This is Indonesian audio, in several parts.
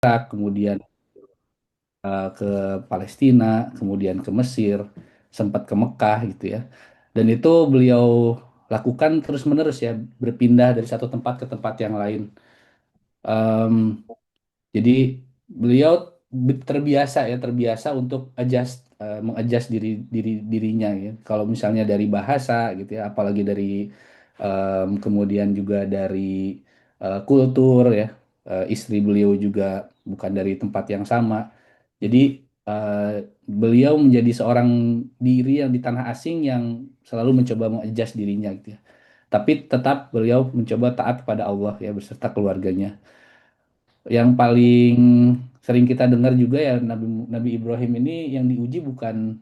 Irak, kemudian ke Palestina, kemudian ke Mesir, sempat ke Mekah gitu ya. Dan itu beliau lakukan terus-menerus ya, berpindah dari satu tempat ke tempat yang lain. Em, jadi beliau terbiasa ya, terbiasa untuk mengadjust dirinya ya. Kalau misalnya dari bahasa gitu ya, apalagi dari kemudian juga dari kultur ya. Istri beliau juga bukan dari tempat yang sama. Jadi eh, beliau menjadi seorang diri yang di tanah asing yang selalu mencoba mengadjust dirinya gitu ya. Tapi tetap beliau mencoba taat kepada Allah ya beserta keluarganya. Yang paling sering kita dengar juga ya Nabi Nabi Ibrahim ini yang diuji bukan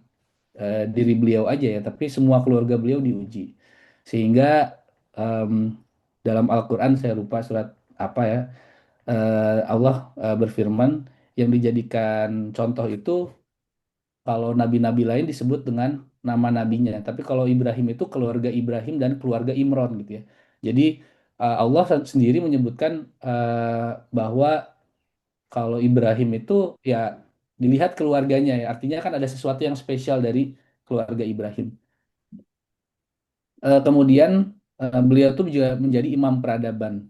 diri beliau aja ya, tapi semua keluarga beliau diuji. Sehingga em, dalam Al-Quran saya lupa surat apa ya, Allah berfirman yang dijadikan contoh itu kalau nabi-nabi lain disebut dengan nama nabinya, tapi kalau Ibrahim itu keluarga Ibrahim dan keluarga Imron gitu ya. Jadi Allah sendiri menyebutkan bahwa kalau Ibrahim itu ya dilihat keluarganya ya, artinya kan ada sesuatu yang spesial dari keluarga Ibrahim. Kemudian beliau tuh juga menjadi imam peradaban.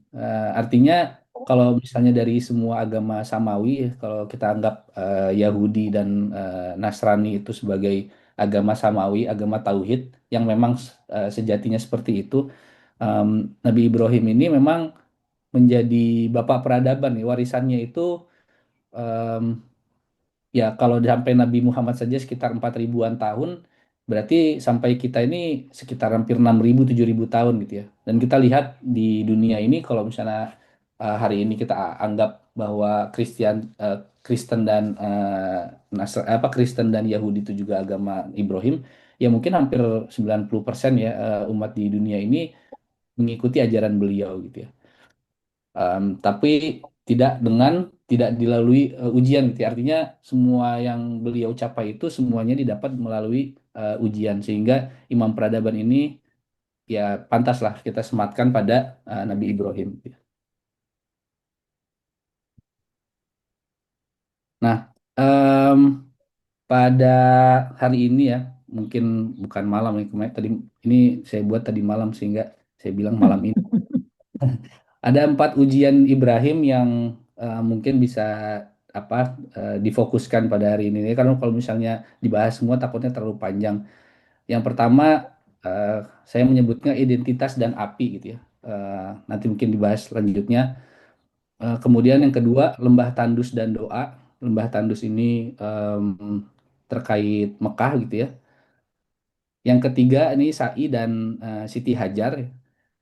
Artinya kalau misalnya dari semua agama samawi, kalau kita anggap Yahudi dan Nasrani itu sebagai agama samawi, agama tauhid yang memang sejatinya seperti itu, em, Nabi Ibrahim ini memang menjadi bapak peradaban nih. Warisannya itu ya kalau sampai Nabi Muhammad saja sekitar 4 ribuan tahun, berarti sampai kita ini sekitar hampir 6 ribu 7 ribu tahun gitu ya. Dan kita lihat di dunia ini kalau misalnya hari ini kita anggap bahwa Kristen dan Kristen dan Yahudi itu juga agama Ibrahim, ya mungkin hampir 90% ya umat di dunia ini mengikuti ajaran beliau gitu ya. Tapi tidak dilalui ujian gitu ya. Artinya semua yang beliau capai itu semuanya didapat melalui ujian sehingga imam peradaban ini ya pantaslah kita sematkan pada Nabi Ibrahim. Nah, em, pada hari ini ya mungkin bukan malam ya kemarin tadi ini saya buat tadi malam sehingga saya bilang malam ini. Ada 4 ujian Ibrahim yang mungkin bisa difokuskan pada hari ini. Karena kalau misalnya dibahas semua takutnya terlalu panjang. Yang pertama eh, saya menyebutnya identitas dan api gitu ya. Nanti mungkin dibahas selanjutnya. Kemudian yang kedua lembah tandus dan doa. Lembah tandus ini terkait Mekah gitu ya. Yang ketiga ini Sa'i dan Siti Hajar.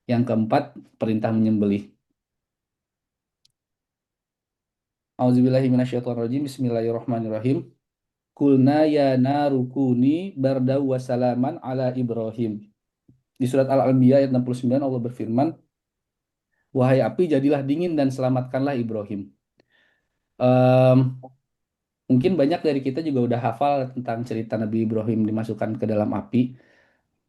Yang keempat perintah menyembelih. Auzubillahiminasyaitonirrajim. Bismillahirrahmanirrahim. Kulna ya narukuni bardaw wa salaman ala Ibrahim. Di surat Al-Anbiya ayat 69 Allah berfirman, wahai api jadilah dingin dan selamatkanlah Ibrahim. Em, Mungkin banyak dari kita juga udah hafal tentang cerita Nabi Ibrahim dimasukkan ke dalam api.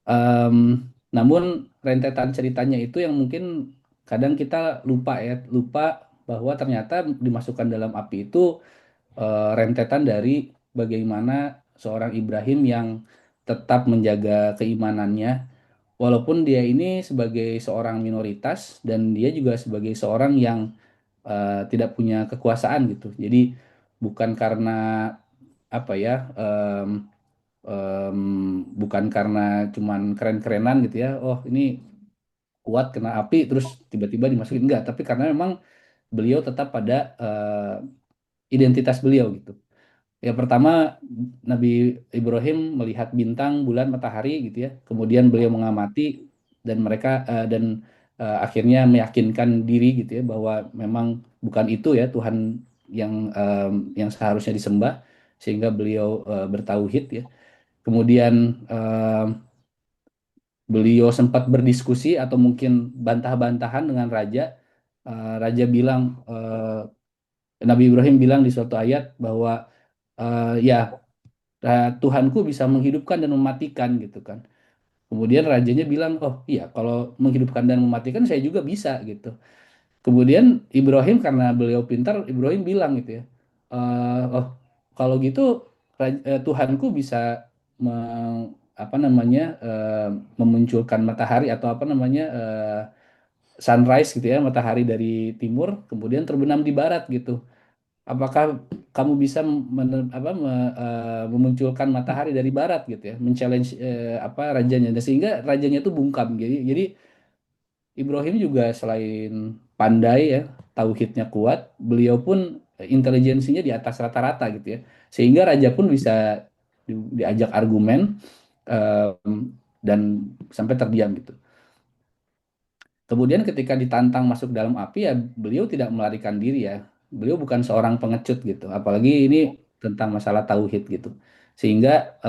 Em, Namun rentetan ceritanya itu yang mungkin kadang kita lupa ya, lupa bahwa ternyata dimasukkan dalam api itu rentetan dari bagaimana seorang Ibrahim yang tetap menjaga keimanannya, walaupun dia ini sebagai seorang minoritas dan dia juga sebagai seorang yang tidak punya kekuasaan gitu. Jadi bukan karena apa ya, em, bukan karena cuman keren-kerenan gitu ya. Oh ini kuat kena api terus tiba-tiba dimasukin enggak, tapi karena memang beliau tetap pada identitas beliau gitu. Ya pertama Nabi Ibrahim melihat bintang, bulan, matahari gitu ya. Kemudian beliau mengamati dan akhirnya meyakinkan diri gitu ya bahwa memang bukan itu ya Tuhan yang seharusnya disembah sehingga beliau bertauhid ya. Kemudian beliau sempat berdiskusi atau mungkin bantah-bantahan dengan raja. Raja bilang Nabi Ibrahim bilang di suatu ayat bahwa ya Tuhanku bisa menghidupkan dan mematikan gitu kan. Kemudian rajanya bilang, oh iya kalau menghidupkan dan mematikan saya juga bisa gitu. Kemudian Ibrahim karena beliau pintar, Ibrahim bilang gitu ya, oh kalau gitu Tuhanku bisa apa namanya memunculkan matahari atau apa namanya sunrise gitu ya, matahari dari timur kemudian terbenam di barat gitu. Apakah kamu bisa memunculkan matahari dari barat gitu ya, men-challenge apa rajanya, dan sehingga rajanya itu bungkam. Jadi Ibrahim juga selain pandai ya, tauhidnya kuat, beliau pun intelijensinya di atas rata-rata gitu ya. Sehingga raja pun bisa diajak argumen dan sampai terdiam gitu. Kemudian ketika ditantang masuk dalam api ya beliau tidak melarikan diri ya. Beliau bukan seorang pengecut gitu. Apalagi ini tentang masalah tauhid gitu. Sehingga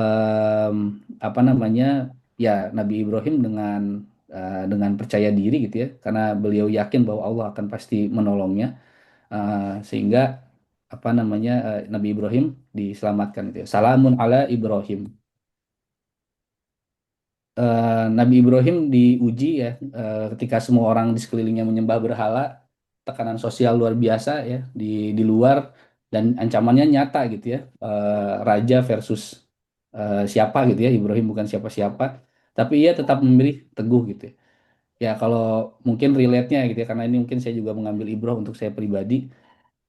apa namanya ya Nabi Ibrahim dengan percaya diri gitu ya, karena beliau yakin bahwa Allah akan pasti menolongnya, sehingga apa namanya Nabi Ibrahim diselamatkan gitu ya. Salamun ala Ibrahim. Nabi Ibrahim diuji ya, ketika semua orang di sekelilingnya menyembah berhala, tekanan sosial luar biasa ya di luar, dan ancamannya nyata gitu ya. Raja versus siapa gitu ya, Ibrahim bukan siapa-siapa, tapi ia tetap memilih teguh gitu ya. Ya kalau mungkin relate-nya gitu ya, karena ini mungkin saya juga mengambil ibrah untuk saya pribadi,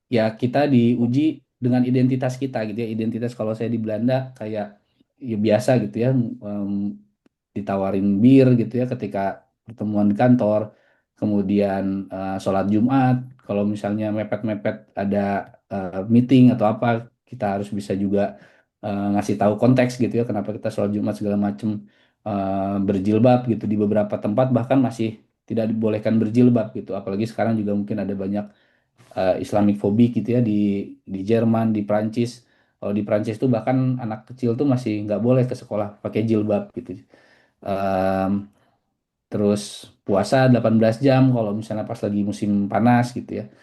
ya kita diuji dengan identitas kita gitu ya. Identitas kalau saya di Belanda kayak ya biasa gitu ya, ditawarin bir gitu ya ketika pertemuan di kantor, kemudian sholat Jumat, kalau misalnya mepet-mepet ada meeting atau apa, kita harus bisa juga ngasih tahu konteks gitu ya kenapa kita sholat Jumat segala macam, berjilbab gitu. Di beberapa tempat bahkan masih tidak dibolehkan berjilbab gitu, apalagi sekarang juga mungkin ada banyak Islamic phobia gitu ya di Jerman, di Prancis. Kalau di Prancis tuh bahkan anak kecil tuh masih nggak boleh ke sekolah pakai jilbab gitu. Em, Terus puasa 18 jam kalau misalnya pas lagi musim panas gitu ya.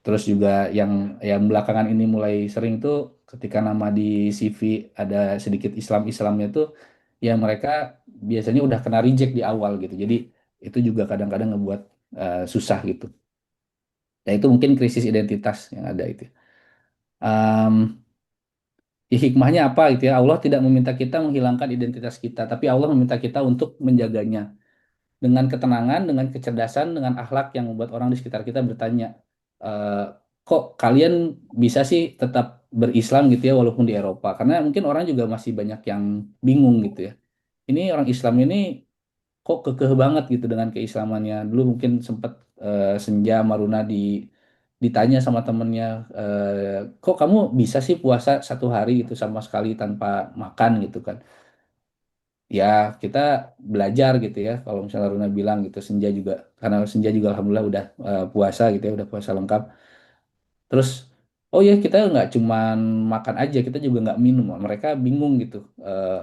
Terus juga yang belakangan ini mulai sering tuh ketika nama di CV ada sedikit Islamnya tuh ya mereka biasanya udah kena reject di awal gitu. Jadi itu juga kadang-kadang ngebuat susah gitu. Ya itu mungkin krisis identitas yang ada itu. Hikmahnya apa gitu ya? Allah tidak meminta kita menghilangkan identitas kita, tapi Allah meminta kita untuk menjaganya dengan ketenangan, dengan kecerdasan, dengan akhlak yang membuat orang di sekitar kita bertanya, "Eh, kok kalian bisa sih tetap berislam gitu ya walaupun di Eropa?" Karena mungkin orang juga masih banyak yang bingung gitu ya. Ini orang Islam ini kok kekeh banget gitu dengan keislamannya. Dulu mungkin sempat Senja Maruna ditanya sama temennya, kok kamu bisa sih puasa 1 hari gitu sama sekali tanpa makan gitu kan? Ya kita belajar gitu ya. Kalau misalnya Runa bilang gitu, Senja juga karena Senja juga alhamdulillah udah puasa gitu ya, udah puasa lengkap. Terus oh ya kita nggak cuman makan aja, kita juga nggak minum. Mereka bingung gitu.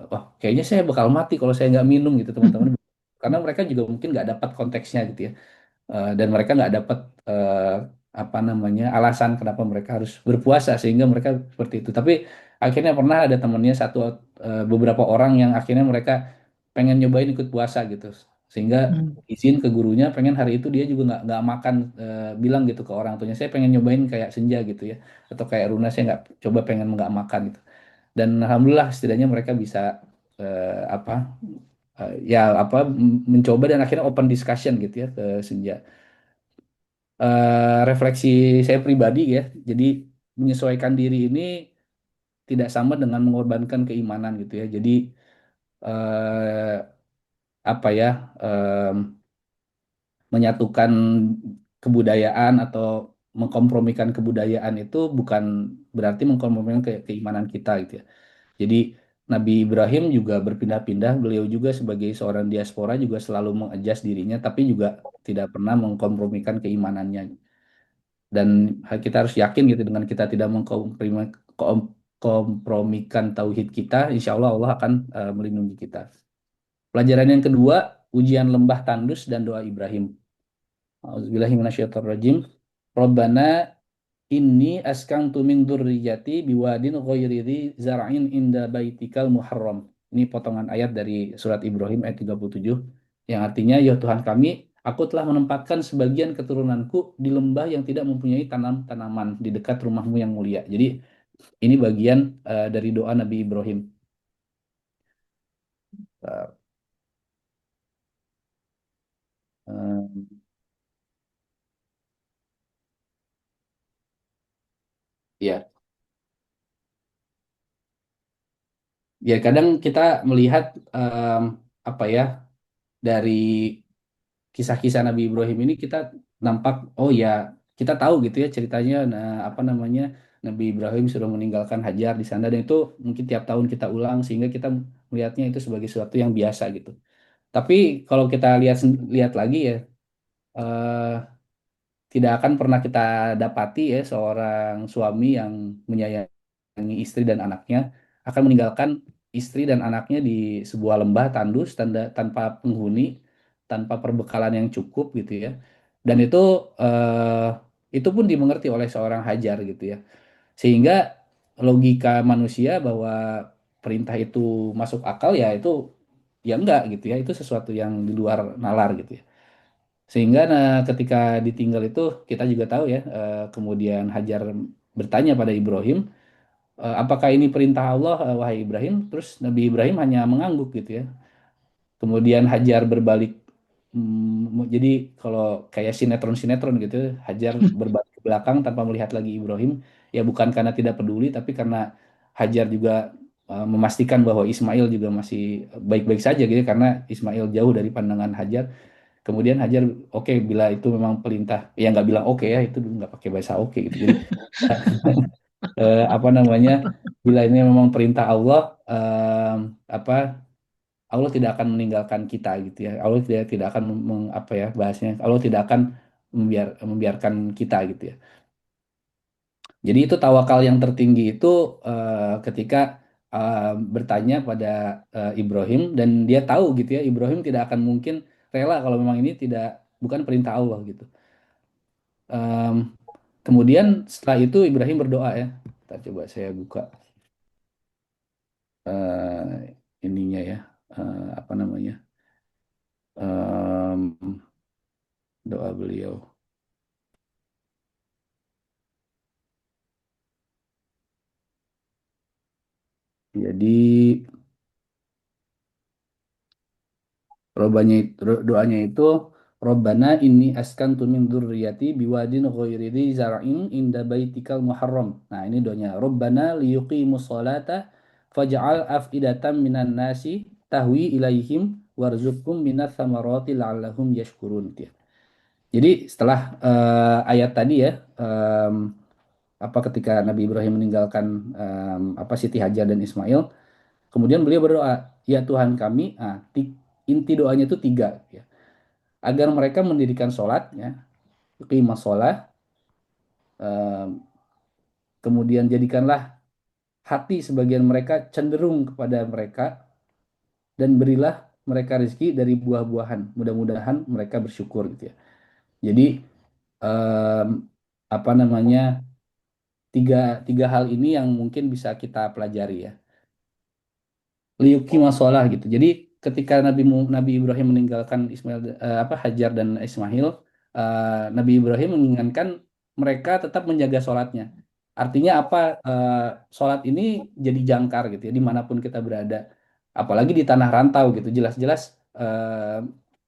Wah kayaknya saya bakal mati kalau saya nggak minum gitu teman-teman. Karena mereka juga mungkin nggak dapat konteksnya gitu ya. Dan mereka nggak dapat apa namanya alasan kenapa mereka harus berpuasa sehingga mereka seperti itu. Tapi akhirnya pernah ada temennya beberapa orang yang akhirnya mereka pengen nyobain ikut puasa gitu, sehingga Hmm. izin ke gurunya pengen hari itu dia juga nggak makan, bilang gitu ke orang tuanya saya pengen nyobain kayak Senja gitu ya, atau kayak Runa saya nggak coba pengen nggak makan gitu. Dan alhamdulillah setidaknya mereka bisa apa ya apa mencoba dan akhirnya open discussion gitu ya ke Senja. Refleksi saya pribadi ya. Jadi menyesuaikan diri ini tidak sama dengan mengorbankan keimanan gitu ya. Jadi eh, apa ya menyatukan kebudayaan atau mengkompromikan kebudayaan itu bukan berarti mengkompromikan keimanan kita gitu ya. Jadi Nabi Ibrahim juga berpindah-pindah, beliau juga sebagai seorang diaspora juga selalu mengadjust dirinya, tapi juga tidak pernah mengkompromikan keimanannya. Dan kita harus yakin gitu dengan kita tidak mengkompromikan tauhid kita, insya Allah Allah akan melindungi kita. Pelajaran yang kedua, ujian lembah tandus dan doa Ibrahim. Auzubillahiminasyaitonirrajim. Rabbana inni askantu min dzurriyyati biwadin ghairi dzi zar'in inda baitikal muharram. Ini potongan ayat dari surat Ibrahim ayat 37 yang artinya ya Tuhan kami, Aku telah menempatkan sebagian keturunanku di lembah yang tidak mempunyai tanam-tanaman di dekat rumahmu yang mulia. Jadi ini bagian dari doa Nabi Ibrahim. Eh, eh, ya, ya kadang kita melihat apa ya dari kisah-kisah Nabi Ibrahim ini kita nampak oh ya kita tahu gitu ya ceritanya nah apa namanya Nabi Ibrahim sudah meninggalkan Hajar di sana dan itu mungkin tiap tahun kita ulang sehingga kita melihatnya itu sebagai sesuatu yang biasa gitu. Tapi kalau kita lihat lagi ya eh, tidak akan pernah kita dapati ya seorang suami yang menyayangi istri dan anaknya akan meninggalkan istri dan anaknya di sebuah lembah tandus tanpa penghuni, tanpa perbekalan yang cukup gitu ya. Dan itu pun dimengerti oleh seorang Hajar gitu ya. Sehingga logika manusia bahwa perintah itu masuk akal ya itu ya enggak gitu ya. Itu sesuatu yang di luar nalar gitu ya. Sehingga nah, ketika ditinggal itu kita juga tahu ya, kemudian Hajar bertanya pada Ibrahim, apakah ini perintah Allah, wahai Ibrahim? Terus Nabi Ibrahim hanya mengangguk gitu ya. Kemudian Hajar berbalik, jadi kalau kayak sinetron-sinetron gitu, Hajar berbalik ke belakang tanpa melihat lagi Ibrahim, ya bukan karena tidak peduli, tapi karena Hajar juga memastikan bahwa Ismail juga masih baik-baik saja gitu, ya, karena Ismail jauh dari pandangan Hajar. Kemudian Hajar, oke, bila itu memang perintah, ya nggak bilang oke ya, itu nggak pakai bahasa oke gitu. Jadi apa namanya, bila ini memang perintah Allah, apa Allah tidak akan meninggalkan kita gitu ya. Allah tidak akan apa ya bahasnya, Allah tidak akan membiarkan kita gitu ya. Jadi itu tawakal yang tertinggi itu ketika bertanya pada Ibrahim dan dia tahu gitu ya, Ibrahim tidak akan mungkin rela kalau memang ini tidak bukan perintah Allah gitu. Em, Kemudian setelah itu Ibrahim berdoa ya. Kita coba saya buka ininya ya, apa namanya, em, doa beliau. Jadi doanya itu Robbana inni askantu min dzurriyyati biwadin ghairi dzi zar'in inda baitikal muharram. Nah, ini doanya. Robbana liyuqimus sholata faj'al af'idatan minan nasi tahwi ilaihim warzuqhum minas thamarati la'allahum yashkurun. Gitu ya. Jadi setelah ayat tadi ya, apa ketika Nabi Ibrahim meninggalkan apa Siti Hajar dan Ismail, kemudian beliau berdoa, ya Tuhan kami, inti doanya itu tiga, ya, agar mereka mendirikan sholat, ya, qimah sholat, em, kemudian jadikanlah hati sebagian mereka cenderung kepada mereka dan berilah mereka rezeki dari buah-buahan. Mudah-mudahan mereka bersyukur gitu ya. Jadi em, apa namanya tiga tiga hal ini yang mungkin bisa kita pelajari ya. Liuki masalah gitu. Jadi ketika Nabi Ibrahim meninggalkan apa Hajar dan Ismail, Nabi Ibrahim menginginkan mereka tetap menjaga sholatnya. Artinya apa? Sholat ini jadi jangkar gitu ya dimanapun kita berada. Apalagi di tanah rantau gitu. Jelas-jelas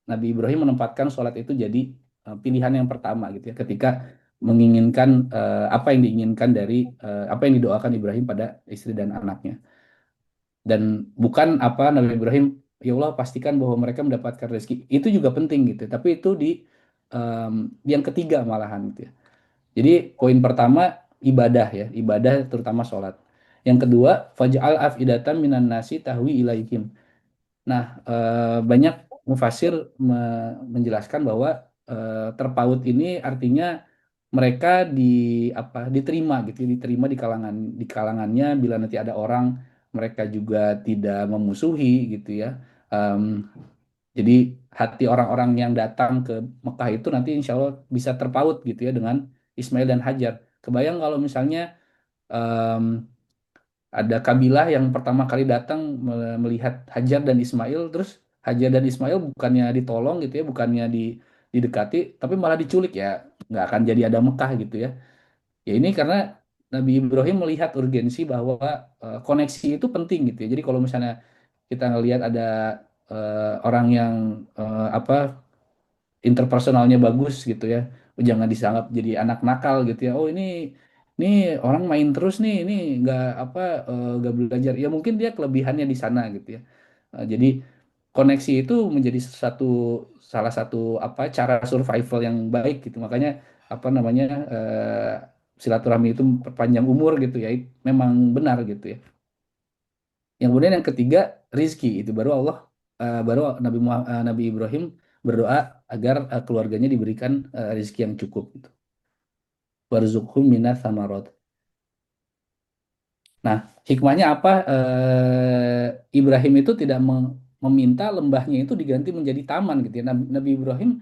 Nabi Ibrahim menempatkan sholat itu jadi pilihan yang pertama gitu ya. Ketika menginginkan apa yang diinginkan dari apa yang didoakan Ibrahim pada istri dan anaknya dan bukan apa Nabi Ibrahim ya Allah pastikan bahwa mereka mendapatkan rezeki itu juga penting gitu tapi itu di em, yang ketiga malahan gitu ya jadi poin pertama ibadah ya ibadah terutama sholat yang kedua faj'al afidatan minan nasi tahwi ilaihim. Nah, banyak mufasir menjelaskan bahwa terpaut ini artinya mereka apa diterima gitu, diterima di kalangannya bila nanti ada orang mereka juga tidak memusuhi gitu ya. Em, jadi hati orang-orang yang datang ke Mekah itu nanti insya Allah bisa terpaut gitu ya dengan Ismail dan Hajar. Kebayang kalau misalnya em, ada kabilah yang pertama kali datang melihat Hajar dan Ismail, terus Hajar dan Ismail bukannya ditolong gitu ya, bukannya didekati, tapi malah diculik ya, nggak akan jadi ada Mekah gitu ya. Ya ini karena Nabi Ibrahim melihat urgensi bahwa koneksi itu penting gitu ya. Jadi kalau misalnya kita ngelihat ada orang yang apa interpersonalnya bagus gitu ya, jangan disanggap jadi anak nakal gitu ya. Oh ini orang main terus nih, ini nggak apa nggak belajar. Ya mungkin dia kelebihannya di sana gitu ya. Jadi koneksi itu menjadi salah satu apa cara survival yang baik gitu. Makanya apa namanya silaturahmi itu perpanjang umur gitu ya. Memang benar gitu ya. Yang kemudian yang ketiga rizki itu baru Allah baru Nabi Ibrahim berdoa agar keluarganya diberikan rizki yang cukup gitu. Warzuqhum minas samarot. Nah, hikmahnya apa? Ibrahim itu tidak meminta lembahnya itu diganti menjadi taman gitu ya. Nabi Ibrahim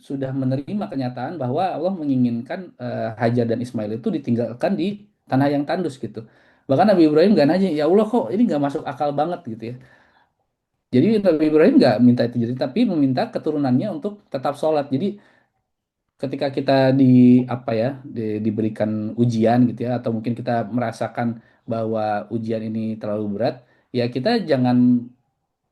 sudah menerima kenyataan bahwa Allah menginginkan Hajar dan Ismail itu ditinggalkan di tanah yang tandus gitu. Bahkan Nabi Ibrahim gak nanya, ya Allah kok ini nggak masuk akal banget gitu ya. Jadi Nabi Ibrahim nggak minta itu jadi, tapi meminta keturunannya untuk tetap sholat. Jadi ketika kita apa ya diberikan ujian gitu ya, atau mungkin kita merasakan bahwa ujian ini terlalu berat, ya kita jangan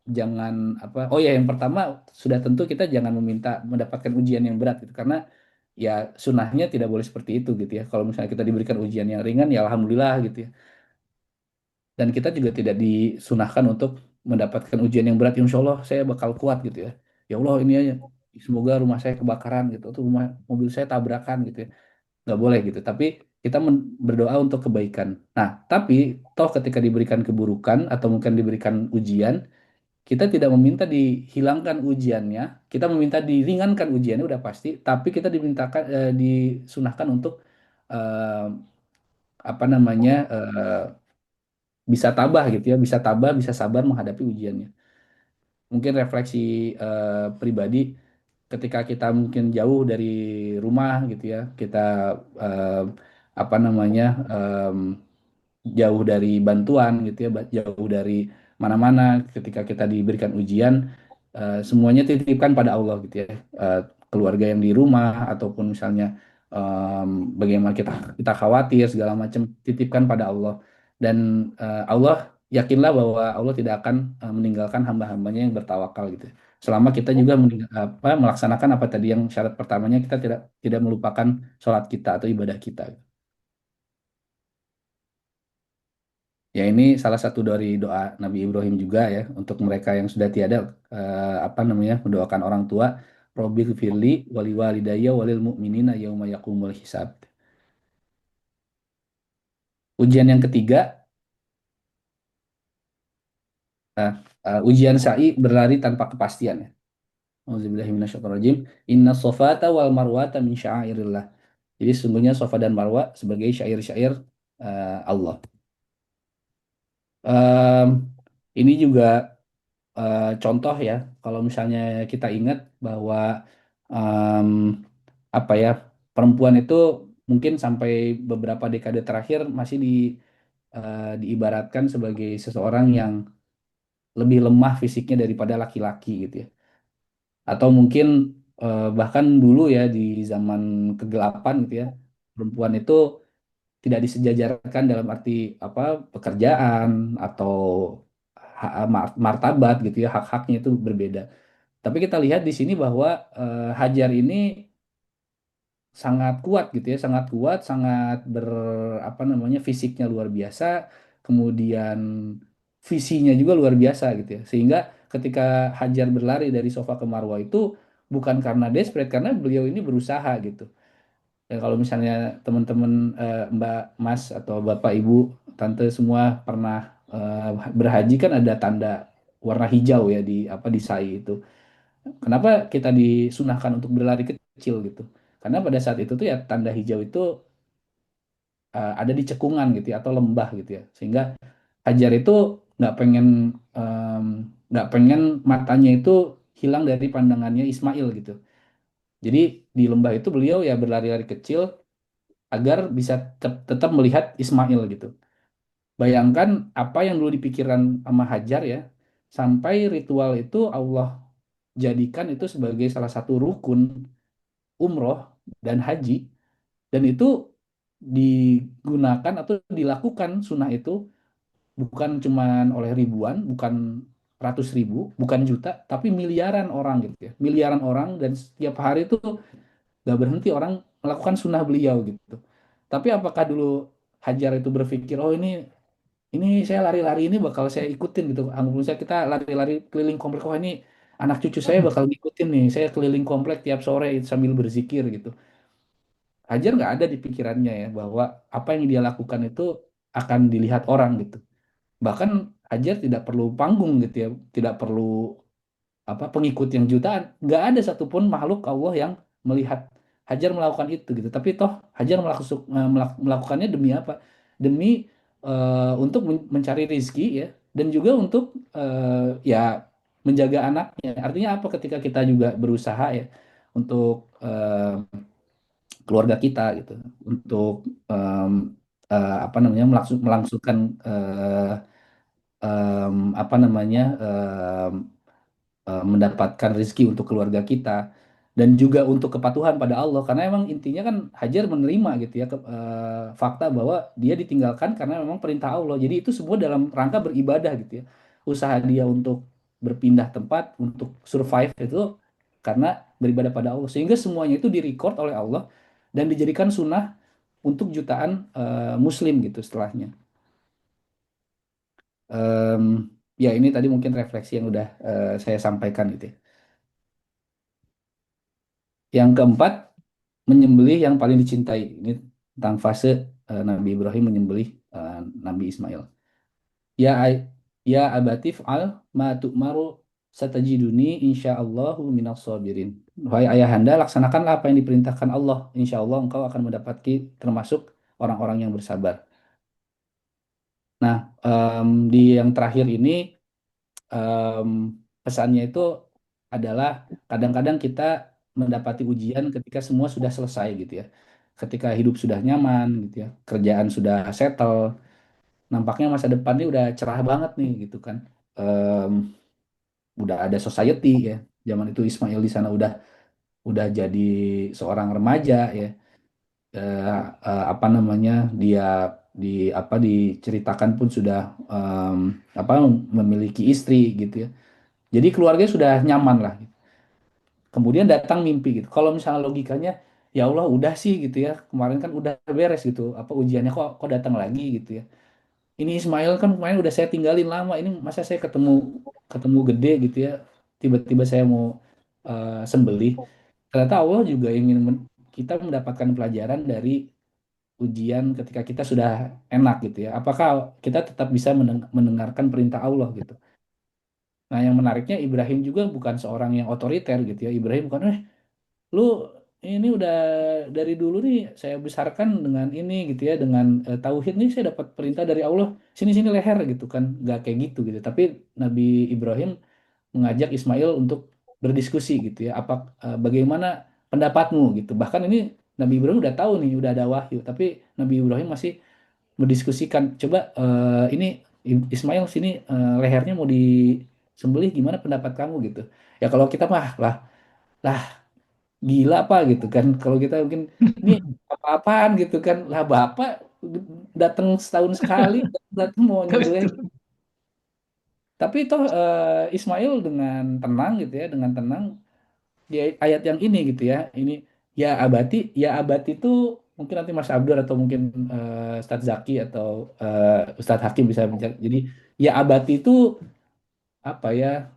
jangan apa. Oh ya, yang pertama sudah tentu kita jangan meminta mendapatkan ujian yang berat gitu, karena ya sunnahnya tidak boleh seperti itu gitu ya. Kalau misalnya kita diberikan ujian yang ringan, ya alhamdulillah gitu ya. Dan kita juga tidak disunahkan untuk mendapatkan ujian yang berat. Insya Allah saya bakal kuat gitu ya. Ya Allah ini aja, semoga rumah saya kebakaran gitu, atau rumah mobil saya tabrakan gitu ya. Nggak boleh gitu. Tapi kita berdoa untuk kebaikan. Nah, tapi toh ketika diberikan keburukan atau mungkin diberikan ujian, kita tidak meminta dihilangkan ujiannya, kita meminta diringankan ujiannya udah pasti. Tapi kita disunahkan untuk eh, apa namanya bisa tabah gitu ya, bisa tabah, bisa sabar menghadapi ujiannya. Mungkin refleksi pribadi ketika kita mungkin jauh dari rumah gitu ya, kita eh, apa namanya jauh dari bantuan gitu ya, jauh dari mana-mana ketika kita diberikan ujian, semuanya titipkan pada Allah gitu ya. Eh, Keluarga yang di rumah ataupun misalnya em, bagaimana kita khawatir segala macam titipkan pada Allah dan Allah yakinlah bahwa Allah tidak akan meninggalkan hamba-hambanya yang bertawakal gitu. Selama kita juga melaksanakan apa tadi yang syarat pertamanya kita tidak tidak melupakan sholat kita atau ibadah kita. Ya ini salah satu dari doa Nabi Ibrahim juga ya untuk mereka yang sudah tiada apa namanya mendoakan orang tua Robbi firli wali walidayya walil mu'minina yauma yaqumul hisab. Ujian yang ketiga eh, ujian sa'i berlari tanpa kepastian ya. Auzubillahi minasyaitonirrajim. Inna sofata wal marwata min sya'airillah. Jadi sesungguhnya Safa dan Marwa sebagai syair-syair Allah. Em, ini juga contoh ya, kalau misalnya kita ingat bahwa em, apa ya perempuan itu mungkin sampai beberapa dekade terakhir masih diibaratkan sebagai seseorang yang lebih lemah fisiknya daripada laki-laki gitu ya. Atau mungkin bahkan dulu ya di zaman kegelapan gitu ya, perempuan itu tidak disejajarkan dalam arti apa pekerjaan atau martabat gitu ya, hak-haknya itu berbeda. Tapi kita lihat di sini bahwa Hajar ini sangat kuat gitu ya, sangat kuat, sangat apa namanya fisiknya luar biasa, kemudian visinya juga luar biasa gitu ya. Sehingga ketika Hajar berlari dari Sofa ke Marwa itu bukan karena desperate, karena beliau ini berusaha gitu. Ya, kalau misalnya teman-teman Mbak Mas atau Bapak Ibu Tante semua pernah berhaji kan ada tanda warna hijau ya di apa di sai itu. Kenapa kita disunahkan untuk berlari kecil gitu? Karena pada saat itu tuh ya tanda hijau itu ada di cekungan gitu ya, atau lembah gitu ya. Sehingga Hajar itu nggak pengen em, nggak pengen matanya itu hilang dari pandangannya Ismail gitu. Jadi di lembah itu beliau ya berlari-lari kecil agar bisa tetap melihat Ismail gitu. Bayangkan apa yang dulu dipikirkan sama Hajar ya, sampai ritual itu Allah jadikan itu sebagai salah satu rukun umroh dan haji, dan itu digunakan atau dilakukan sunnah itu bukan cuman oleh ribuan, bukan ratus ribu, bukan juta, tapi miliaran orang gitu ya. Miliaran orang dan setiap hari itu gak berhenti orang melakukan sunnah beliau gitu. Tapi apakah dulu Hajar itu berpikir, oh ini saya lari-lari ini bakal saya ikutin gitu. Anggap misalnya kita lari-lari keliling komplek, oh ini anak cucu saya bakal ngikutin nih. Saya keliling komplek tiap sore sambil berzikir gitu. Hajar nggak ada di pikirannya ya bahwa apa yang dia lakukan itu akan dilihat orang gitu. Bahkan Hajar tidak perlu panggung gitu ya, tidak perlu apa pengikut yang jutaan, nggak ada satupun makhluk Allah yang melihat Hajar melakukan itu gitu. Tapi toh Hajar melakukannya demi apa? Demi untuk mencari rizki ya, dan juga untuk ya menjaga anaknya. Artinya apa? Ketika kita juga berusaha ya untuk keluarga kita gitu, untuk em, apa namanya melangsungkan apa namanya mendapatkan rezeki untuk keluarga kita dan juga untuk kepatuhan pada Allah, karena emang intinya kan Hajar menerima gitu ya fakta bahwa dia ditinggalkan karena memang perintah Allah, jadi itu semua dalam rangka beribadah gitu ya, usaha dia untuk berpindah tempat untuk survive itu karena beribadah pada Allah, sehingga semuanya itu direcord oleh Allah dan dijadikan sunnah untuk jutaan muslim gitu setelahnya. Em, ya ini tadi mungkin refleksi yang udah saya sampaikan gitu ya. Yang keempat, menyembelih yang paling dicintai. Ini tentang fase Nabi Ibrahim menyembelih Nabi Ismail. Ya ya abatif al ma tu'maru satajiduni insyaallahu minas sabirin. Wahai ayahanda, laksanakanlah apa yang diperintahkan Allah. Insya Allah engkau akan mendapati termasuk orang-orang yang bersabar. Nah, di yang terakhir ini em, pesannya itu adalah kadang-kadang kita mendapati ujian ketika semua sudah selesai gitu ya. Ketika hidup sudah nyaman gitu ya, kerjaan sudah settle, nampaknya masa depan ini udah cerah banget nih gitu kan. Em, udah ada society ya. Zaman itu Ismail di sana udah jadi seorang remaja ya. Eh, apa namanya dia di apa diceritakan pun sudah em, apa memiliki istri gitu ya. Jadi keluarganya sudah nyaman lah. Kemudian datang mimpi gitu. Kalau misalnya logikanya, ya Allah udah sih gitu ya. Kemarin kan udah beres gitu. Apa ujiannya kok kok datang lagi gitu ya. Ini Ismail kan kemarin udah saya tinggalin lama. Ini masa saya ketemu ketemu gede gitu ya. Tiba-tiba saya mau sembelih. Ternyata Allah juga ingin kita mendapatkan pelajaran dari ujian ketika kita sudah enak gitu ya. Apakah kita tetap bisa mendengarkan perintah Allah gitu. Nah, yang menariknya Ibrahim juga bukan seorang yang otoriter gitu ya. Ibrahim bukan, lu ini udah dari dulu nih saya besarkan dengan ini gitu ya, dengan tauhid nih saya dapat perintah dari Allah, sini sini leher gitu kan, nggak kayak gitu gitu. Tapi Nabi Ibrahim mengajak Ismail untuk berdiskusi gitu ya, apa bagaimana pendapatmu gitu. Bahkan ini Nabi Ibrahim udah tahu nih, udah ada wahyu, tapi Nabi Ibrahim masih mendiskusikan, coba ini Ismail sini lehernya mau disembelih, gimana pendapat kamu gitu. Ya kalau kita mah lah gila apa gitu kan, kalau kita mungkin ini apa-apaan gitu kan, lah bapak datang setahun sekali datang mau nyembelih. Betul. Tapi toh Ismail dengan tenang gitu ya, dengan tenang di ayat yang ini gitu ya, ini ya abati itu mungkin nanti Mas Abdur atau mungkin Ustadz Zaki atau Ustadz Hakim bisa bicara. Jadi ya abati itu apa ya,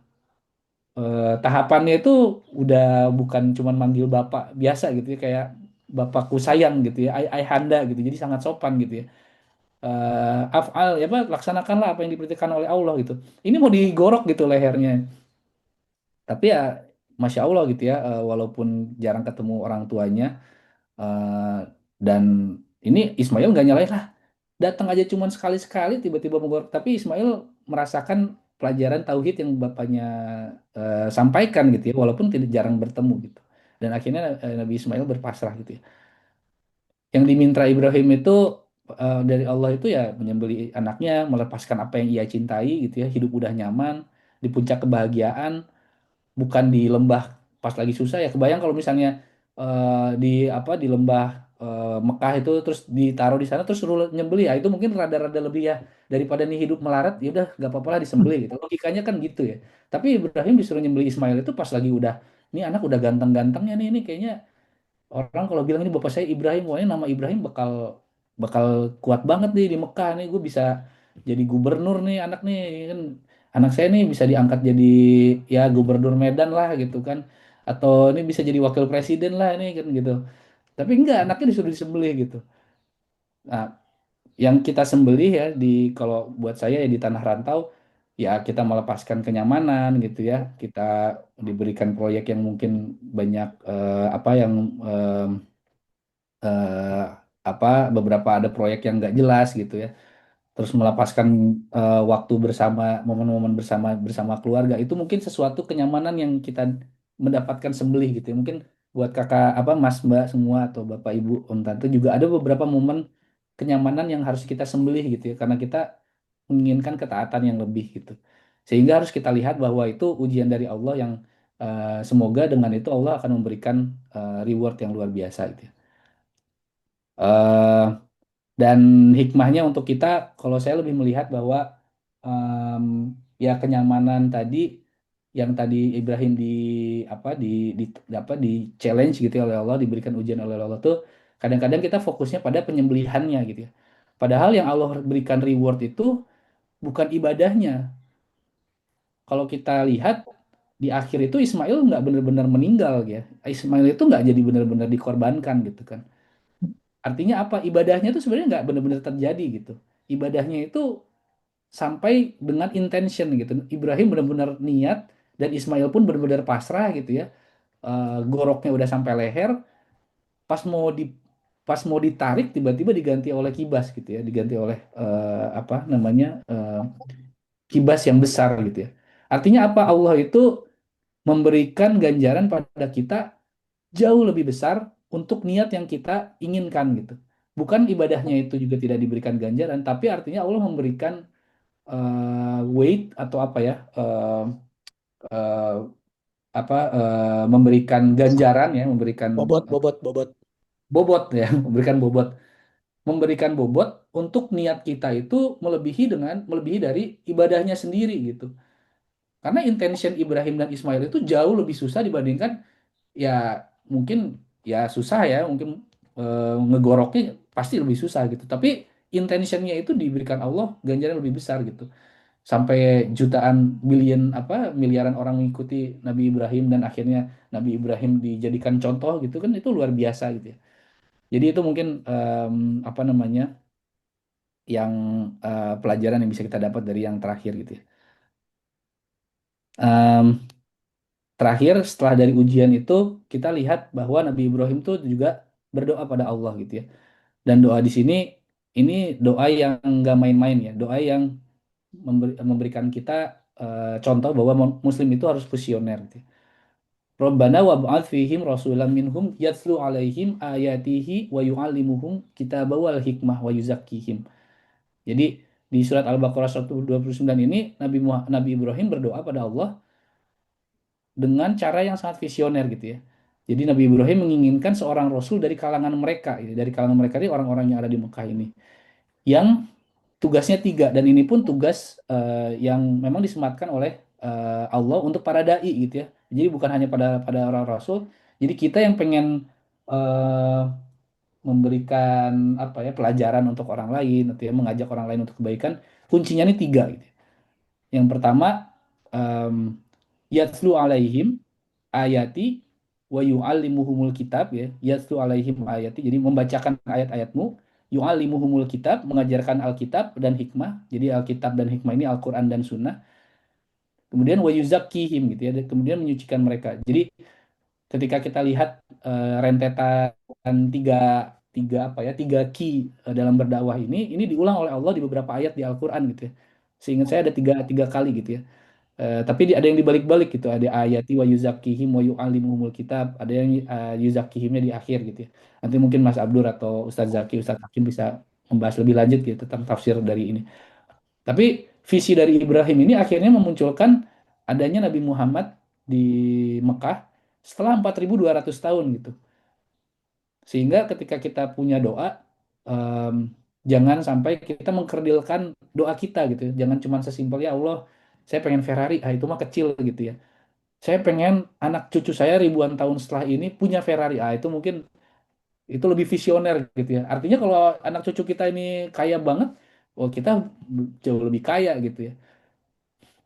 tahapannya itu udah bukan cuman manggil bapak biasa gitu ya, kayak bapakku sayang gitu ya, ayahanda gitu, jadi sangat sopan gitu ya. Afal ya apa, laksanakanlah apa yang diperintahkan oleh Allah gitu. Ini mau digorok gitu lehernya, tapi ya masya Allah gitu ya, walaupun jarang ketemu orang tuanya, eh, dan ini Ismail nggak nyalain lah, datang aja cuman sekali-sekali tiba-tiba menggorok, tapi Ismail merasakan pelajaran tauhid yang bapaknya sampaikan gitu ya, walaupun tidak jarang bertemu gitu. Dan akhirnya Nabi Ismail berpasrah gitu ya. Yang diminta Ibrahim itu dari Allah itu ya menyembelih anaknya, melepaskan apa yang ia cintai gitu ya, hidup udah nyaman di puncak kebahagiaan, bukan di lembah pas lagi susah ya. Kebayang kalau misalnya di apa di lembah Mekah itu terus ditaruh di sana terus suruh nyembelih ya itu mungkin rada-rada lebih ya daripada nih hidup melarat ya udah gak apa-apa lah disembelih gitu. Logikanya kan gitu ya. Tapi Ibrahim disuruh nyembelih Ismail itu pas lagi udah ini anak udah ganteng-gantengnya nih ini kayaknya orang kalau bilang ini bapak saya Ibrahim, wah ini nama Ibrahim bakal bakal kuat banget nih di Mekah nih, gue bisa jadi gubernur nih anak nih kan, anak saya nih bisa diangkat jadi ya gubernur Medan lah gitu kan, atau ini bisa jadi wakil presiden lah ini kan gitu. Tapi enggak, anaknya disuruh disembelih gitu. Nah, yang kita sembelih ya di kalau buat saya ya di tanah rantau ya kita melepaskan kenyamanan gitu ya, kita diberikan proyek yang mungkin banyak apa yang eh, apa beberapa ada proyek yang nggak jelas gitu ya terus melepaskan waktu bersama momen-momen bersama bersama keluarga itu mungkin sesuatu kenyamanan yang kita mendapatkan sembelih gitu ya mungkin buat kakak apa mas mbak semua atau bapak ibu om tante juga ada beberapa momen kenyamanan yang harus kita sembelih gitu ya karena kita menginginkan ketaatan yang lebih gitu sehingga harus kita lihat bahwa itu ujian dari Allah yang semoga dengan itu Allah akan memberikan reward yang luar biasa gitu ya. Eh, dan hikmahnya untuk kita, kalau saya lebih melihat bahwa em, ya kenyamanan tadi yang tadi Ibrahim di apa di challenge gitu ya oleh Allah, diberikan ujian oleh Allah tuh kadang-kadang kita fokusnya pada penyembelihannya gitu ya. Padahal yang Allah berikan reward itu bukan ibadahnya. Kalau kita lihat di akhir itu Ismail nggak benar-benar meninggal ya. Ismail itu nggak jadi benar-benar dikorbankan gitu kan. Artinya apa? Ibadahnya itu sebenarnya nggak benar-benar terjadi gitu. Ibadahnya itu sampai dengan intention gitu. Ibrahim benar-benar niat dan Ismail pun benar-benar pasrah gitu ya. Goroknya udah sampai leher, pas mau di pas mau ditarik tiba-tiba diganti oleh kibas gitu ya, diganti oleh apa namanya kibas yang besar gitu ya. Artinya apa? Allah itu memberikan ganjaran pada kita jauh lebih besar untuk niat yang kita inginkan gitu. Bukan ibadahnya itu juga tidak diberikan ganjaran, tapi artinya Allah memberikan weight atau apa ya eh, memberikan ganjaran ya, memberikan Bobot, bobot, bobot. bobot ya, memberikan bobot untuk niat kita itu melebihi dari ibadahnya sendiri gitu. Karena intention Ibrahim dan Ismail itu jauh lebih susah dibandingkan ya mungkin ya susah ya mungkin ngegoroknya pasti lebih susah gitu tapi intentionnya itu diberikan Allah ganjaran lebih besar gitu sampai jutaan billion apa miliaran orang mengikuti Nabi Ibrahim dan akhirnya Nabi Ibrahim dijadikan contoh gitu kan itu luar biasa gitu ya jadi itu mungkin apa namanya yang pelajaran yang bisa kita dapat dari yang terakhir gitu ya. Em, Terakhir setelah dari ujian itu kita lihat bahwa Nabi Ibrahim tuh juga berdoa pada Allah gitu ya. Dan doa di sini ini doa yang nggak main-main ya, doa yang memberikan kita contoh bahwa Muslim itu harus visioner. Gitu. Rabbana wab'ats fihim rasulan minhum yatslu alaihim ayatihi wa yu'allimuhum kitaba wal hikmah wa yuzakkihim. Jadi di surat Al-Baqarah 129 ini Nabi Ibrahim berdoa pada Allah dengan cara yang sangat visioner gitu ya. Jadi Nabi Ibrahim menginginkan seorang rasul dari kalangan mereka, gitu. Dari kalangan mereka ini orang-orang yang ada di Mekah ini, yang tugasnya tiga dan ini pun tugas yang memang disematkan oleh Allah untuk para dai gitu ya. Jadi bukan hanya pada pada orang rasul. Jadi kita yang pengen eh, memberikan apa ya pelajaran untuk orang lain atau ya mengajak orang lain untuk kebaikan, kuncinya ini tiga gitu. Yang pertama em, yatslu alaihim ayati wa yu'allimuhumul kitab ya yatlu alaihim ayati jadi membacakan ayat-ayatmu yu'allimuhumul kitab mengajarkan Alkitab dan hikmah jadi Alkitab dan hikmah ini Al-Quran dan Sunnah kemudian wa yuzakkihim gitu ya dan kemudian menyucikan mereka jadi ketika kita lihat rentetan tiga tiga apa ya tiga key dalam berdakwah ini diulang oleh Allah di beberapa ayat di Al-Quran gitu ya seingat saya ada tiga tiga kali gitu ya. Tapi ada yang dibalik-balik gitu. Ada ayati wa yuzakihim wa yu'allimuhumul kitab. Ada yang yuzakihimnya di akhir gitu ya. Nanti mungkin Mas Abdur atau Ustadz Zaki, Ustadz Hakim bisa membahas lebih lanjut gitu tentang tafsir dari ini. Tapi visi dari Ibrahim ini akhirnya memunculkan adanya Nabi Muhammad di Mekah setelah 4.200 tahun gitu. Sehingga ketika kita punya doa, em, jangan sampai kita mengkerdilkan doa kita gitu ya. Jangan cuma sesimpel ya Allah, saya pengen Ferrari, ah itu mah kecil gitu ya. Saya pengen anak cucu saya ribuan tahun setelah ini punya Ferrari, ah itu mungkin itu lebih visioner gitu ya. Artinya kalau anak cucu kita ini kaya banget, oh kita jauh lebih kaya gitu ya.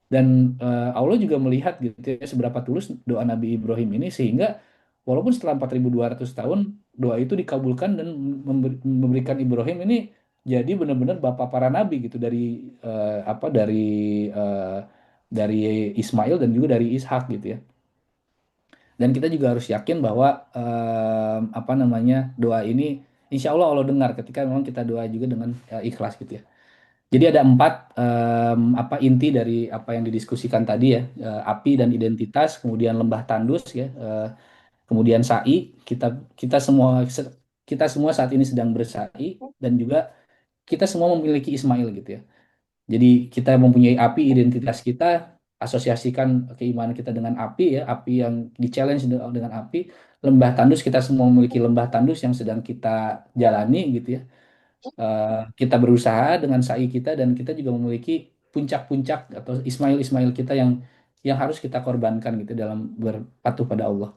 Dan Allah juga melihat gitu ya seberapa tulus doa Nabi Ibrahim ini sehingga walaupun setelah 4.200 tahun doa itu dikabulkan dan memberikan Ibrahim ini jadi benar-benar bapak para nabi gitu eh, dari Ismail dan juga dari Ishak gitu ya. Dan kita juga harus yakin bahwa apa namanya doa ini insya Allah Allah dengar ketika memang kita doa juga dengan ikhlas gitu ya. Jadi ada empat apa inti dari apa yang didiskusikan tadi ya. Api dan identitas, kemudian lembah tandus ya, kemudian sa'i. Kita kita semua kita semua saat ini sedang bersa'i dan juga kita semua memiliki Ismail gitu ya. Jadi kita mempunyai api identitas kita, asosiasikan keimanan kita dengan api ya, api yang di-challenge dengan api. Lembah tandus kita semua memiliki lembah tandus yang sedang kita jalani gitu ya. Kita berusaha dengan sa'i kita dan kita juga memiliki puncak-puncak atau Ismail-Ismail kita yang harus kita korbankan gitu dalam berpatuh pada Allah.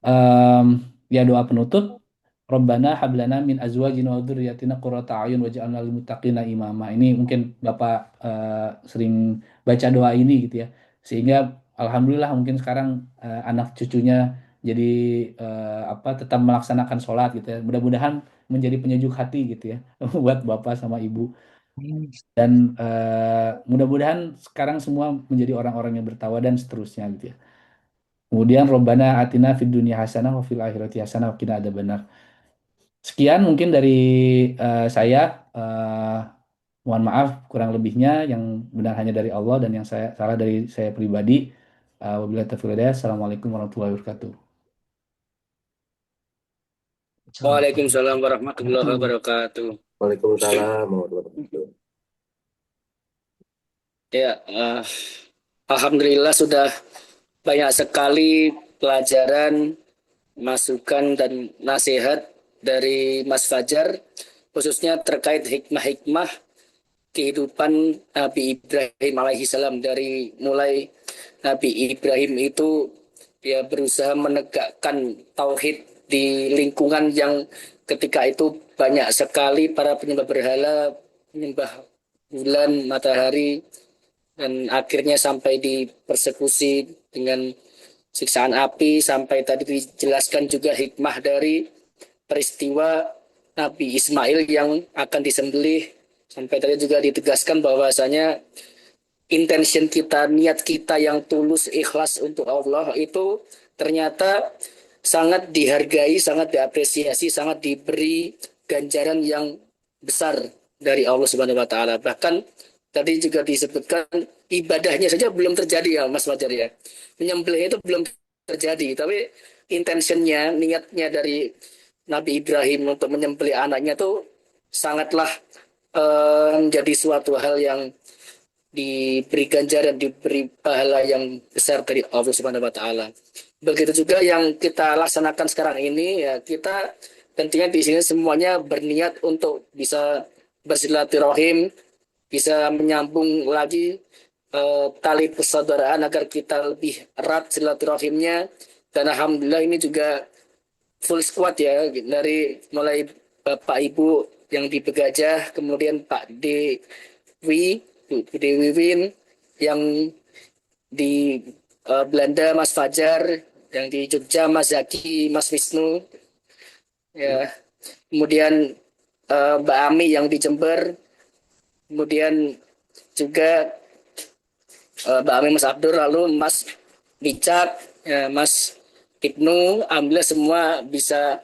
Em, Ya doa penutup, Rabbana hablana min azwajina wa dzurriyyatina qurrata a'yun waj'alna lil muttaqina imama. Ini mungkin Bapak sering baca doa ini gitu ya. Sehingga alhamdulillah mungkin sekarang anak cucunya jadi apa tetap melaksanakan sholat gitu ya. Mudah-mudahan menjadi penyejuk hati gitu ya buat Bapak sama Ibu. Hmm. Dan mudah-mudahan sekarang semua menjadi orang-orang yang bertakwa dan seterusnya gitu ya. Kemudian Robbana atina fid dunya hasanah wa fil akhirati hasanah wa qina adzabannar. Sekian mungkin dari saya. Eh, Mohon maaf kurang lebihnya yang benar hanya dari Allah dan yang saya salah dari saya pribadi. Wabillahi taufiq wal hidayah. Assalamualaikum warahmatullahi wabarakatuh. Waalaikumsalam warahmatullahi wabarakatuh. Waalaikumsalam warahmatullahi wabarakatuh. Ya, Alhamdulillah sudah banyak sekali pelajaran, masukan dan nasihat dari Mas Fajar, khususnya terkait hikmah-hikmah kehidupan Nabi Ibrahim alaihi salam. Dari mulai Nabi Ibrahim itu dia berusaha menegakkan tauhid di lingkungan yang ketika itu banyak sekali para penyembah berhala, penyembah bulan, matahari, dan akhirnya sampai dipersekusi dengan siksaan api. Sampai tadi dijelaskan juga hikmah dari peristiwa Nabi Ismail yang akan disembelih. Sampai tadi juga ditegaskan bahwasanya intention kita, niat kita yang tulus, ikhlas untuk Allah itu ternyata sangat dihargai, sangat diapresiasi, sangat diberi ganjaran yang besar dari Allah Subhanahu wa taala. Bahkan tadi juga disebutkan ibadahnya saja belum terjadi ya Mas Fajar ya. Menyembelih itu belum terjadi, tapi intentionnya, niatnya dari Nabi Ibrahim untuk menyembelih anaknya itu sangatlah menjadi suatu hal yang diberi ganjaran, diberi pahala yang besar dari Allah Subhanahu wa taala. Begitu juga yang kita laksanakan sekarang ini ya, kita tentunya di sini semuanya berniat untuk bisa bersilaturahim, bisa menyambung lagi tali persaudaraan agar kita lebih erat silaturahimnya. Dan alhamdulillah ini juga full squad ya, dari mulai Bapak Ibu yang di Begajah, kemudian Pak Dewi, Bu Dewi Win, yang di Belanda Mas Fajar, yang di Jogja Mas Zaki, Mas Wisnu, ya. Kemudian Mbak Ami yang di Jember, kemudian juga Mbak Ami Mas Abdur, lalu Mas Richard, ya, Mas Ibnu, alhamdulillah semua bisa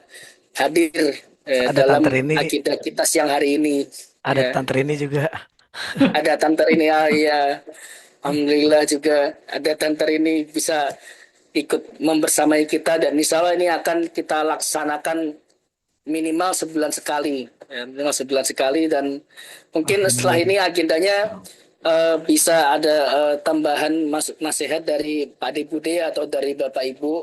hadir Ada Tante dalam Rini, agenda kita siang hari ini. ada Ya, Tante Rini juga. ada Tante Rini, ah, ya, alhamdulillah juga ada Tante Rini bisa ikut membersamai kita, dan insya Allah ini akan kita laksanakan minimal sebulan sekali, ya, minimal sebulan sekali. Dan mungkin setelah Amin. ini agendanya bisa ada tambahan masuk nasihat dari Pak Bude atau dari Bapak Ibu,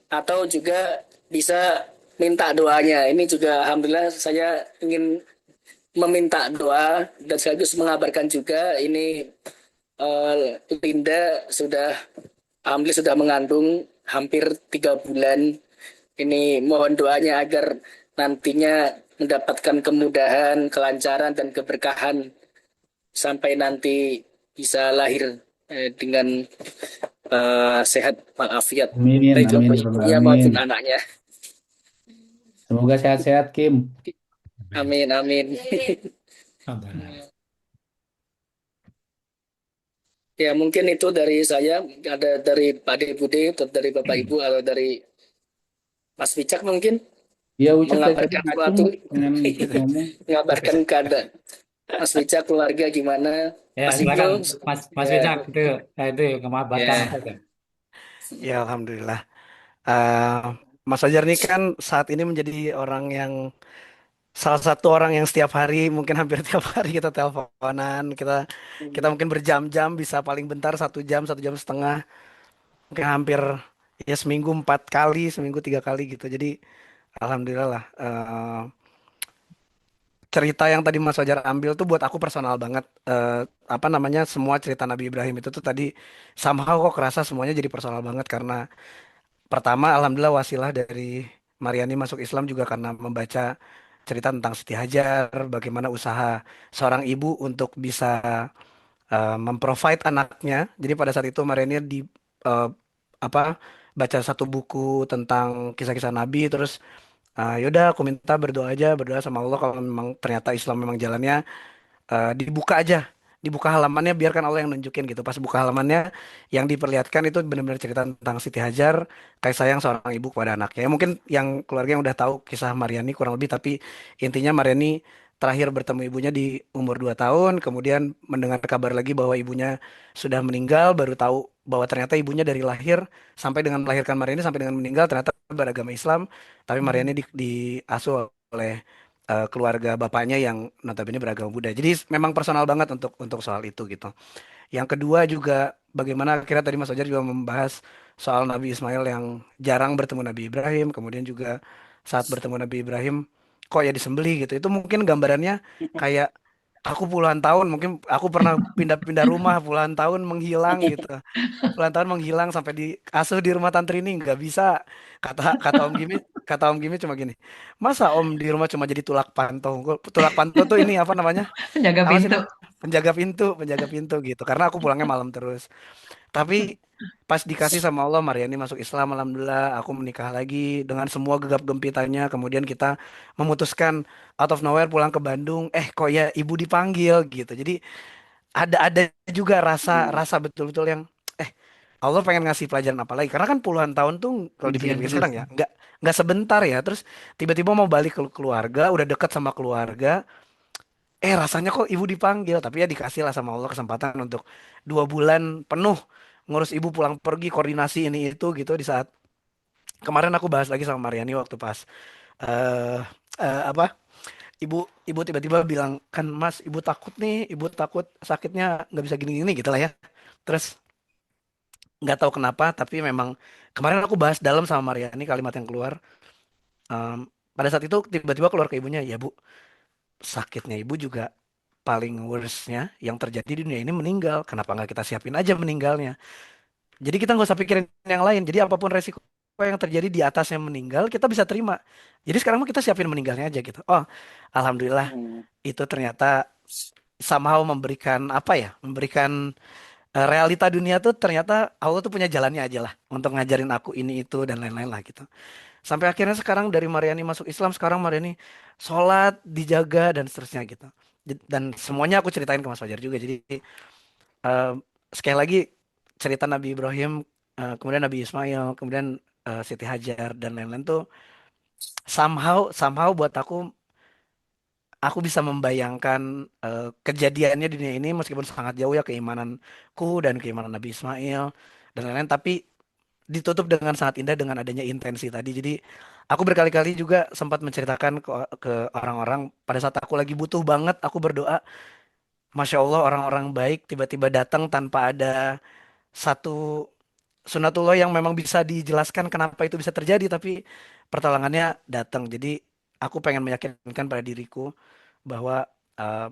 atau juga bisa minta doanya. Ini juga alhamdulillah saya ingin meminta doa dan sekaligus mengabarkan juga ini Linda sudah alhamdulillah sudah mengandung hampir 3 bulan. Ini mohon doanya agar nantinya mendapatkan kemudahan, kelancaran dan keberkahan sampai nanti bisa lahir dengan sehat walafiat, Amin, baik amin, untuk ya rabbal ibunya alamin. maupun anaknya. Semoga sehat-sehat, Kim. Amin. Amin, amin. Alhamdulillah. Ya mungkin itu dari saya, ada dari Pak Bude atau dari Bapak Ibu atau dari Mas Wicak mungkin Ya, Ucap dari tadi mengabarkan acung sesuatu, pengen ikut ngomong. mengabarkan keadaan Mas Wicak keluarga gimana, Ya, Mas silakan Ibnu. Mas Ya, Wicak itu mengabarkan apa ya. itu? Ya, Alhamdulillah. Eh, Mas Fajar ini kan saat ini menjadi orang yang salah satu orang yang setiap hari, mungkin hampir tiap hari kita teleponan, kita mungkin berjam-jam, bisa paling bentar 1 jam, 1 jam setengah, mungkin hampir ya seminggu 4 kali, seminggu 3 kali gitu. Jadi Alhamdulillah lah. Cerita yang tadi Mas Fajar ambil tuh buat aku personal banget. Apa namanya, semua cerita Nabi Ibrahim itu tuh tadi somehow kok kerasa semuanya jadi personal banget karena pertama, alhamdulillah wasilah dari Mariani masuk Islam juga karena membaca cerita tentang Siti Hajar, bagaimana usaha seorang ibu untuk bisa memprovide anaknya. Jadi pada saat itu Mariani eh, apa baca satu buku tentang kisah-kisah Nabi, terus yaudah aku minta berdoa aja, berdoa sama Allah kalau memang ternyata Islam memang jalannya, dibuka aja, dibuka halamannya, biarkan Allah yang nunjukin gitu. Pas buka halamannya, yang diperlihatkan itu benar-benar cerita tentang Siti Hajar, kasih sayang seorang ibu kepada anaknya. Ya, mungkin yang keluarga yang udah tahu kisah Mariani kurang lebih, tapi intinya Mariani terakhir bertemu ibunya di umur 2 tahun, kemudian mendengar kabar lagi bahwa ibunya sudah meninggal, baru tahu bahwa ternyata ibunya dari lahir sampai dengan melahirkan Mariani sampai dengan meninggal ternyata beragama Islam, tapi Mariani diasuh oleh keluarga bapaknya yang notabene beragama Buddha. Jadi memang personal banget untuk soal itu gitu. Yang kedua juga bagaimana akhirnya tadi Mas Fajar juga membahas soal Nabi Ismail yang jarang bertemu Nabi Ibrahim, kemudian juga saat bertemu Nabi Ibrahim kok ya disembelih gitu. Itu mungkin gambarannya kayak aku puluhan tahun, mungkin aku pernah pindah-pindah rumah puluhan tahun menghilang gitu. Puluhan tahun menghilang sampai diasuh di rumah tantri ini nggak bisa. Kata Om Gimi cuma gini, masa Om di rumah cuma jadi tulak pantau? Tulak pantau tuh ini apa namanya? Jaga Apa sih pintu. namanya? Penjaga pintu gitu. Karena aku pulangnya malam terus. Tapi pas dikasih sama Allah, Mariani masuk Islam, alhamdulillah, aku menikah lagi dengan semua gegap gempitannya. Kemudian kita memutuskan out of nowhere pulang ke Bandung. Kok ya ibu dipanggil gitu. Jadi ada juga rasa rasa betul-betul yang eh Allah pengen ngasih pelajaran apa lagi? Karena kan puluhan tahun tuh kalau Ujian dipikir-pikir terus. sekarang ya, nggak sebentar ya. Terus tiba-tiba mau balik ke keluarga, udah dekat sama keluarga, rasanya kok ibu dipanggil, tapi ya dikasih lah sama Allah kesempatan untuk 2 bulan penuh ngurus ibu pulang pergi, koordinasi ini itu gitu. Di saat kemarin aku bahas lagi sama Mariani waktu pas eh apa, ibu ibu tiba-tiba bilang kan, Mas, ibu takut nih, ibu takut sakitnya nggak bisa gini-gini gitu lah ya. Terus nggak tahu kenapa, tapi memang kemarin aku bahas dalam sama Mariani kalimat yang keluar. em, Pada saat itu tiba-tiba keluar ke ibunya, ya Bu, sakitnya ibu juga paling worstnya yang terjadi di dunia ini meninggal. Kenapa nggak kita siapin aja meninggalnya? Jadi kita nggak usah pikirin yang lain. Jadi apapun resiko yang terjadi di atasnya meninggal, kita bisa terima. Jadi sekarang mah kita siapin meninggalnya aja gitu. Oh, alhamdulillah Hmm. itu ternyata somehow memberikan apa ya? Memberikan realita dunia tuh ternyata Allah tuh punya jalannya aja lah untuk ngajarin aku ini itu dan lain-lain lah gitu. Sampai akhirnya sekarang dari Mariani masuk Islam, sekarang Mariani sholat, dijaga dan seterusnya gitu. Dan semuanya aku ceritain ke Mas Fajar juga. Jadi eh, sekali lagi cerita Nabi Ibrahim, kemudian Nabi Ismail, kemudian Siti Hajar dan lain-lain tuh somehow somehow buat aku bisa membayangkan kejadiannya di dunia ini meskipun sangat jauh ya keimananku dan keimanan Nabi Ismail dan lain-lain, tapi ditutup dengan sangat indah dengan adanya intensi tadi. Jadi aku berkali-kali juga sempat menceritakan ke orang-orang pada saat aku lagi butuh banget, aku berdoa, Masya Allah orang-orang baik tiba-tiba datang tanpa ada satu sunatullah yang memang bisa dijelaskan kenapa itu bisa terjadi, tapi pertolongannya datang. Jadi aku pengen meyakinkan pada diriku bahwa uh,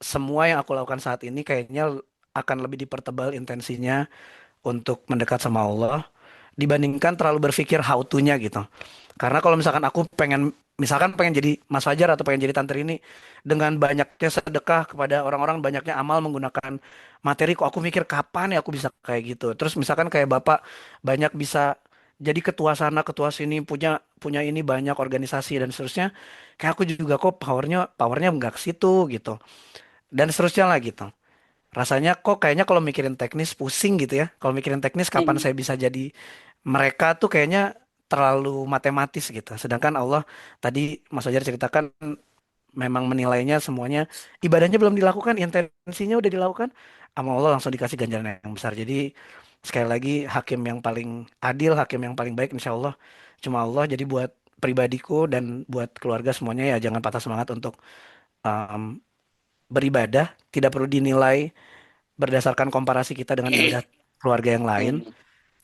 semua yang aku lakukan saat ini kayaknya akan lebih dipertebal intensinya untuk mendekat sama Allah dibandingkan terlalu berpikir how to-nya gitu. Karena kalau misalkan aku pengen jadi Mas Fajar atau pengen jadi Tante ini dengan banyaknya sedekah kepada orang-orang, banyaknya amal menggunakan materi, kok aku mikir kapan ya aku bisa kayak gitu. Terus misalkan kayak Bapak banyak bisa jadi ketua sana, ketua sini, punya punya ini banyak organisasi dan seterusnya. Kayak aku juga kok powernya powernya nggak ke situ gitu. Dan seterusnya lah gitu. Rasanya kok kayaknya kalau mikirin teknis pusing gitu ya. Kalau mikirin teknis kapan Hmm. saya bisa jadi mereka tuh kayaknya terlalu matematis gitu. Sedangkan Allah tadi Mas Fajar ceritakan memang menilainya semuanya ibadahnya belum dilakukan, intensinya udah dilakukan, sama Allah langsung dikasih ganjaran yang besar. Jadi sekali lagi hakim yang paling adil, hakim yang paling baik insya Allah cuma Allah. Jadi buat pribadiku dan buat keluarga semuanya ya jangan patah semangat untuk um, beribadah. Tidak perlu dinilai berdasarkan komparasi kita dengan ibadah keluarga yang lain. Hmm.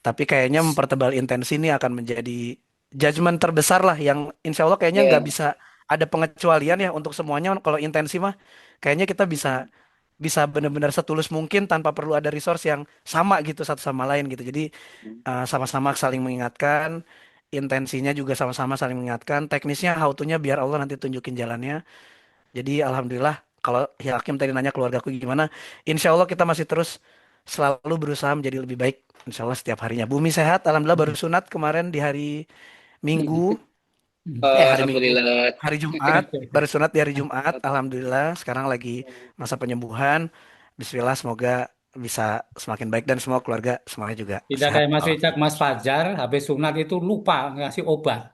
Tapi kayaknya mempertebal intensi ini akan menjadi judgement terbesar lah yang insya Allah kayaknya nggak Ya. bisa ada pengecualian ya untuk semuanya. Kalau intensi mah kayaknya kita bisa bisa benar-benar setulus mungkin tanpa perlu ada resource yang sama gitu satu sama lain gitu. Jadi sama-sama saling mengingatkan, intensinya juga sama-sama saling mengingatkan, teknisnya how to-nya biar Allah nanti tunjukin jalannya. Jadi alhamdulillah kalau ya Hakim tadi nanya keluargaku gimana, insya Allah kita masih terus selalu berusaha menjadi lebih baik. Insya Allah setiap harinya. Bumi sehat, alhamdulillah baru sunat kemarin di hari Minggu, hari Minggu, Alhamdulillah. hari Jumat, baru sunat di hari Jumat. Alhamdulillah sekarang lagi masa penyembuhan. Bismillah semoga bisa semakin baik dan semua keluarga semuanya juga Tidak sehat kayak Mas Richard, walafiat. Mas Fajar, habis sunat itu lupa ngasih obat.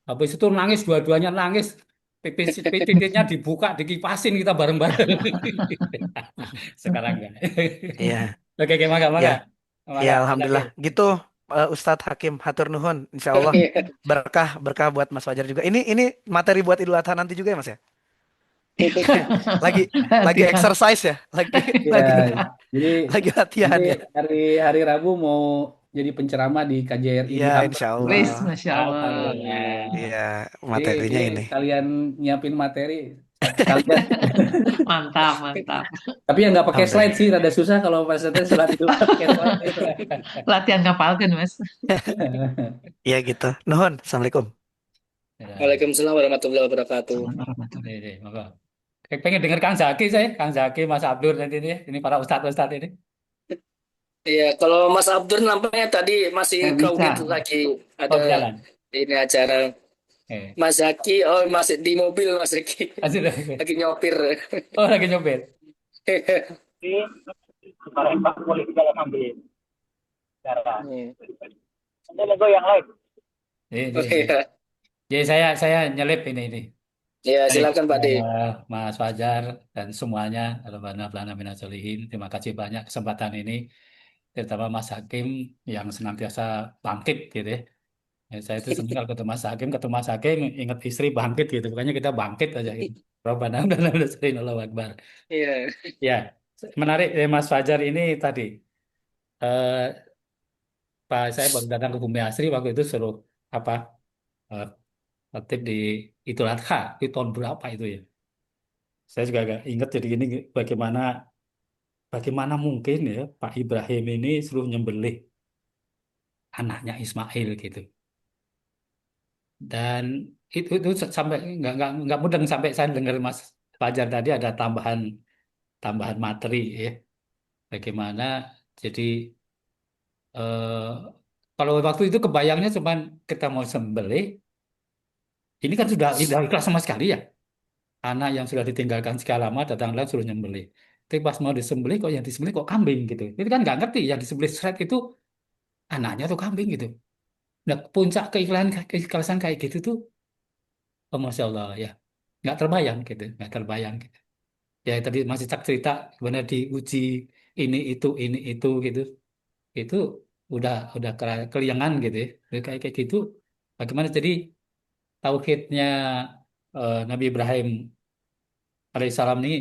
Habis itu nangis, dua-duanya nangis. Titiknya dibuka, dikipasin kita bareng-bareng. Sekarang enggak. Iya, Oke, oke, mangga, ya, mangga. ya Mangga, Mas alhamdulillah. Akil. Gitu Ustadz Hakim Hatur Nuhun. Insya Allah berkah berkah buat Mas Fajar juga. Ini materi buat Idul Adha nanti juga ya Mas ya? Lagi lagi Tidak, exercise ya, lagi Ya, lagi jadi lagi nanti latihan ya. hari hari Rabu mau jadi penceramah di KJRI Iya, di Hampel. insya wis, Allah. Masya Allah. Alhamdulillah. Iya, Jadi materinya ini ini. sekalian nyiapin materi sekalian. Mantap, mantap. Tapi yang nggak pakai slide Alhamdulillah. sih rada susah kalau presentasi slide itu pakai slide itu. Latihan kapal kan, Mas. Iya gitu. Nuhun, Assalamualaikum. Ya, Waalaikumsalam warahmatullahi wabarakatuh. Assalamualaikum warahmatullahi ini, mangga. Pengen dengar Kang Zaki saya, Kang Zaki, Mas Abdur nanti ini para ustadz-ustadz ini. Iya, kalau Mas Abdur nampaknya tadi masih Nggak bisa. crowded lagi ada Oh, di jalan. ini acara. Eh, Mas Zaki, oh masih di mobil Mas Zaki, masih lagi nyopir. oh, lagi nyopir. Hmm. Oh, Ini. iya. Jadi saya nyelip ini. Ya, Baik, silakan Pak D. Mas Fajar dan semuanya, Rabbana Ablana Minaz Solihin. Terima kasih banyak kesempatan ini, terutama Mas Hakim yang senantiasa bangkit gitu ya. Ya, saya itu senang kalau ketemu Mas Hakim, ingat istri bangkit gitu. Pokoknya kita bangkit aja gitu. Rabbana Ablana Minaz Solihin, Allahu Akbar. Iya. Ya, menarik Mas Fajar ini tadi. Eh, Pak, saya baru datang ke Bumi Asri waktu itu suruh apa eh, khotib di Idul Adha di tahun berapa itu ya? Saya juga agak ingat jadi gini bagaimana bagaimana mungkin ya Pak Ibrahim ini suruh nyembelih anaknya Ismail gitu. Dan itu sampai nggak mudeng sampai saya dengar Mas Fajar tadi ada tambahan tambahan materi ya. Bagaimana jadi eh, kalau waktu itu kebayangnya cuman kita mau sembelih, ini kan sudah ikhlas sama sekali ya. Anak yang sudah ditinggalkan sekian lama datang lagi suruh nyembelih. Tapi pas mau disembelih kok yang disembelih kok kambing gitu. Itu kan nggak ngerti yang disembelih seret itu anaknya tuh kambing gitu. Nah, puncak keikhlasan kayak gitu tuh, oh, Masya Allah ya, nggak terbayang gitu, nggak terbayang gitu. Ya tadi masih cak cerita gimana diuji ini itu gitu, itu udah keliangan gitu ya. Udah kayak kayak gitu, bagaimana jadi tauhidnya Nabi Ibrahim alaihissalam ini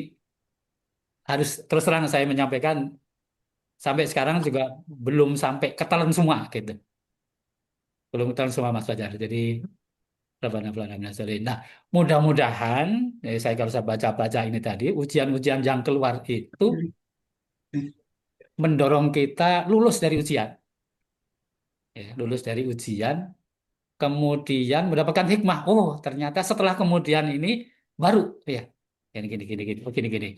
harus terus terang saya menyampaikan sampai sekarang juga belum sampai ketelan semua gitu. Belum ketelan semua Mas Fajar. Jadi Rabbana Aplana Nasrin. Nah, mudah-mudahan saya kalau saya baca-baca ini tadi ujian-ujian yang keluar itu mendorong kita lulus dari ujian, ya, lulus dari ujian, kemudian mendapatkan hikmah. Oh, ternyata setelah kemudian ini baru, ya, gini gini gini gini, oh, gini gini.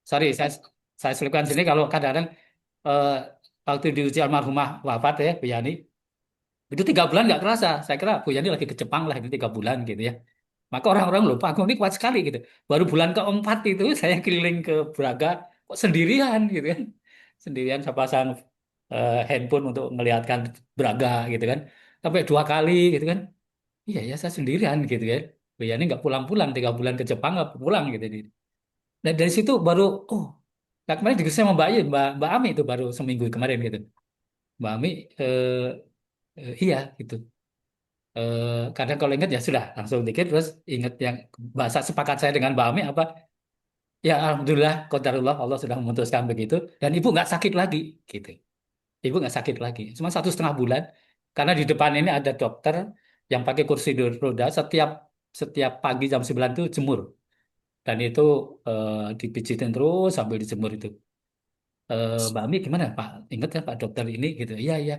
Sorry, saya selipkan sini kalau kadang-kadang eh, waktu di uji almarhumah wafat ya, Bu Yani, itu 3 bulan nggak kerasa. Saya kira Bu Yani lagi ke Jepang lah, itu 3 bulan gitu ya. Maka orang-orang lupa, aku ini kuat sekali gitu. Baru bulan keempat itu saya keliling ke Braga, kok sendirian gitu kan. Sendirian saya pasang handphone untuk melihatkan Braga gitu kan. Sampai 2 kali gitu kan. Iya ya saya sendirian gitu kan. Bu Yani nggak pulang-pulang, 3 bulan ke Jepang nggak pulang gitu. Dan dari situ baru, oh, nah kemarin diskusi sama Mbak Ayu, Mbak Ami itu baru seminggu kemarin gitu. Mbak Ami, iya gitu. Kadang kalau ingat ya sudah langsung dikit terus ingat yang bahasa sepakat saya dengan Mbak Ami apa? Ya alhamdulillah, qadarullah Allah sudah memutuskan begitu dan ibu nggak sakit lagi gitu. Ibu nggak sakit lagi, cuma 1,5 bulan karena di depan ini ada dokter yang pakai kursi roda setiap setiap pagi jam 9 itu jemur dan itu dipijitin terus sambil dijemur itu. Mbak Ami gimana Pak? Ingat ya Pak dokter ini gitu. Iya iya.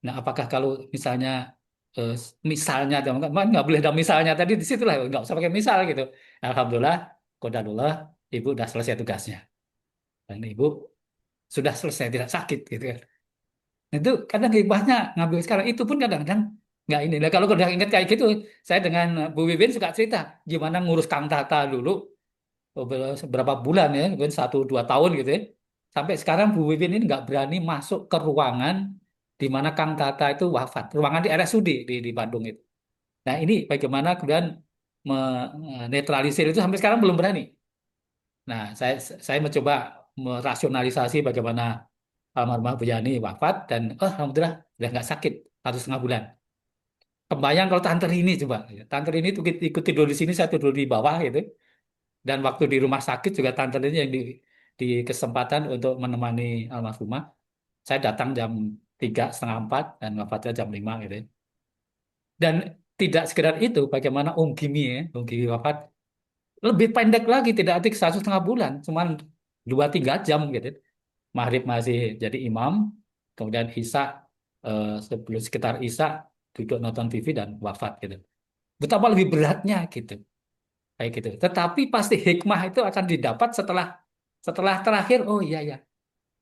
Nah apakah kalau misalnya eh, misalnya nggak boleh ada misalnya tadi di situ lah nggak usah pakai misal gitu. Alhamdulillah, qadarullah ibu udah selesai tugasnya dan ibu sudah selesai tidak sakit gitu kan. Nah, itu kadang hikmahnya ngambil sekarang itu pun kadang-kadang nggak ini. Nah, kalau udah ingat kayak gitu, saya dengan Bu Wiwin suka cerita gimana ngurus Kang Tata dulu beberapa bulan ya, mungkin 1-2 tahun gitu ya. Sampai sekarang Bu Wiwin ini nggak berani masuk ke ruangan di mana Kang Tata itu wafat. Ruangan di RSUD di Bandung itu. Nah ini bagaimana kemudian menetralisir itu sampai sekarang belum berani. Nah saya mencoba merasionalisasi bagaimana almarhumah Bu Yani wafat dan oh alhamdulillah udah nggak sakit 1,5 bulan. Kebayang kalau Tante Rini coba, Tante Rini itu ikut tidur di sini, saya tidur di bawah gitu. Dan waktu di rumah sakit juga tante ini yang di kesempatan untuk menemani almarhumah. Saya datang jam 3, setengah 4 dan wafatnya jam 5 gitu ya. Dan tidak sekedar itu, bagaimana Om Gimi ya, Om Gimi wafat lebih pendek lagi, tidak adik 1,5 bulan, cuman 2-3 jam gitu. Maghrib masih jadi imam, kemudian Isya sebelum sekitar Isya duduk nonton TV dan wafat gitu. Betapa lebih beratnya gitu. Kayak gitu. Tetapi pasti hikmah itu akan didapat setelah setelah terakhir. Oh iya ya,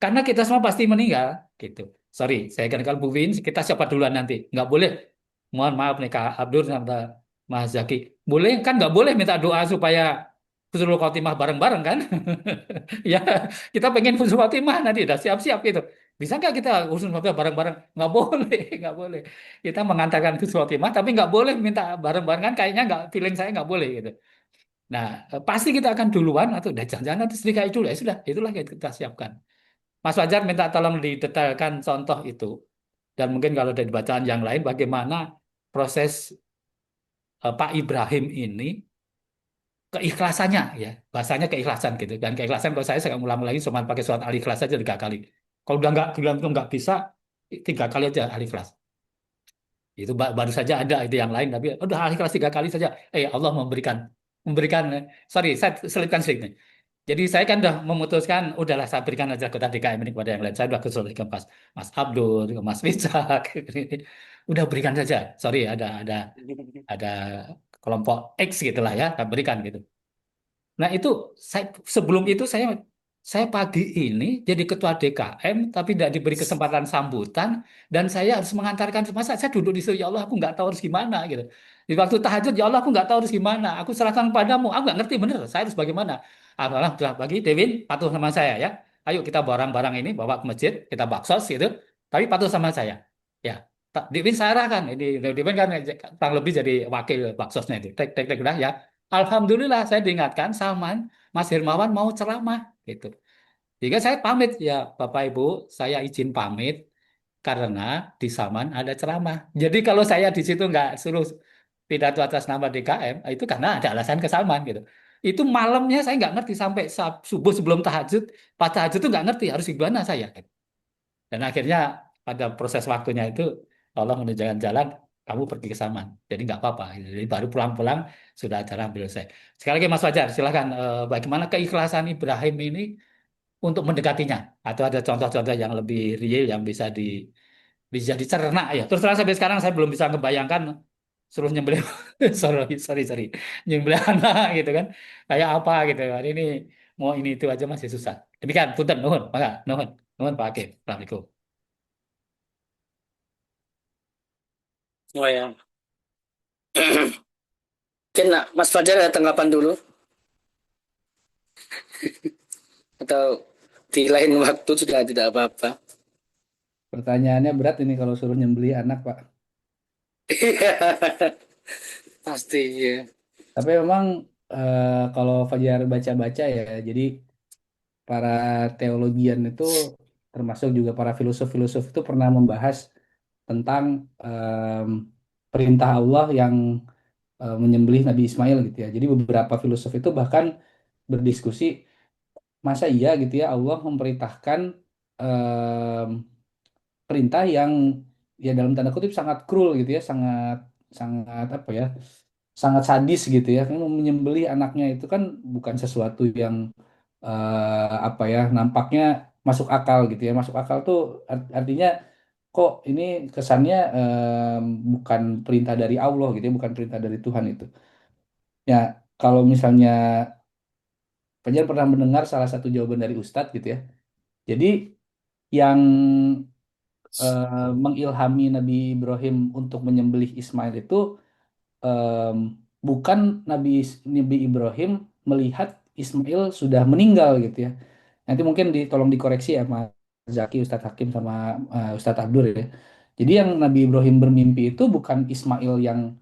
karena kita semua pasti meninggal gitu. Sorry, saya kan kalau Bu Win, kita siapa duluan nanti? Nggak boleh. Mohon maaf nih Kak Abdur sama Mas Zaki. Boleh kan nggak boleh minta doa supaya husnul khotimah bareng-bareng kan? Ya, kita pengen husnul khotimah nanti udah siap-siap gitu. Bisa nggak kita husnul khotimah bareng-bareng? Nggak boleh, nggak boleh. Kita mengantarkan husnul khotimah, tapi nggak boleh minta bareng-bareng kan? Kayaknya nggak, feeling saya nggak boleh gitu. Nah, pasti kita akan duluan atau udah jangan-jangan nanti sedikit dulu ya sudah, itulah yang kita siapkan. Mas Fajar minta tolong didetailkan contoh itu dan mungkin kalau dari bacaan yang lain bagaimana proses Pak Ibrahim ini keikhlasannya ya bahasanya keikhlasan gitu dan keikhlasan kalau saya ulang lagi cuma pakai surat al-ikhlas saja 3 kali. Kalau udah nggak bilang tuh nggak bisa 3 kali aja al-ikhlas. Itu baru saja ada itu yang lain tapi udah al-ikhlas 3 kali saja. Allah memberikan memberikan sorry saya selipkan sedikit. Jadi saya kan udah memutuskan, udahlah saya berikan aja kota DKM ini kepada yang lain. Saya udah konsultasi ke Mas Abdul, ke Mas Wicak, udah berikan saja. Sorry, ada kelompok X gitulah ya, saya berikan gitu. Nah itu saya sebelum itu saya pagi ini jadi ketua DKM tapi tidak diberi kesempatan sambutan dan saya harus mengantarkan masa saya duduk di situ ya Allah aku nggak tahu harus gimana gitu. Di waktu tahajud ya Allah aku nggak tahu harus gimana. Aku serahkan padamu. Aku nggak ngerti bener saya harus bagaimana. Alhamdulillah bagi Devin patuh sama saya ya. Ayo kita barang-barang ini bawa ke masjid kita baksos gitu. Tapi patuh sama saya. Ya. Devin saya arahkan. Ini Devin kan kurang lebih jadi wakil baksosnya itu. Tek tek tek udah ya. Alhamdulillah saya diingatkan sama Mas Hermawan mau ceramah gitu. Jika saya pamit ya Bapak Ibu, saya izin pamit karena di Saman ada ceramah. Jadi kalau saya di situ nggak suruh pidato atas nama DKM, itu karena ada alasan ke Saman gitu. Itu malamnya saya nggak ngerti sampai subuh sebelum tahajud, pas tahajud tuh nggak ngerti harus gimana saya. Dan akhirnya pada proses waktunya itu Allah menunjukkan jalan, kamu pergi ke sana. Jadi nggak apa-apa. Jadi baru pulang-pulang sudah acara ambil selesai. Sekali lagi Mas Fajar, silakan bagaimana keikhlasan Ibrahim ini untuk mendekatinya? Atau ada contoh-contoh yang lebih real yang bisa dicerna ya. Terus terang sampai sekarang saya belum bisa ngebayangkan suruh nyembelih sorry sorry sorry nyembelih anak gitu kan kayak apa gitu kan ini mau ini itu aja masih susah demikian punten nuhun maka nuhun nuhun Pak Hakim Assalamualaikum. Oh ya. Mungkin Mas Fajar ada tanggapan dulu atau di lain waktu sudah tidak apa-apa. Pertanyaannya berat ini kalau suruh nyembeli anak, Pak. Pasti ya. Tapi memang kalau Fajar baca-baca ya, jadi para teologian itu termasuk juga para filosof-filosof itu pernah membahas tentang perintah Allah yang menyembelih Nabi Ismail gitu ya. Jadi beberapa filosof itu bahkan berdiskusi masa iya gitu ya Allah memerintahkan em, perintah yang ya dalam tanda kutip sangat cruel gitu ya, sangat sangat apa ya, sangat sadis gitu ya. Kan menyembelih anaknya itu kan bukan sesuatu yang apa ya, nampaknya masuk akal gitu ya. Masuk akal tuh artinya kok ini kesannya bukan perintah dari Allah gitu ya, bukan perintah dari Tuhan itu. Ya, kalau misalnya Fajar pernah mendengar salah satu jawaban dari Ustadz gitu ya. Jadi yang mengilhami Nabi Ibrahim untuk menyembelih Ismail itu em, bukan Nabi Ibrahim melihat Ismail sudah meninggal gitu ya. Nanti mungkin tolong dikoreksi ya Mas Zaki, Ustadz Hakim sama Ustadz Abdur ya. Jadi yang Nabi Ibrahim bermimpi itu bukan Ismail yang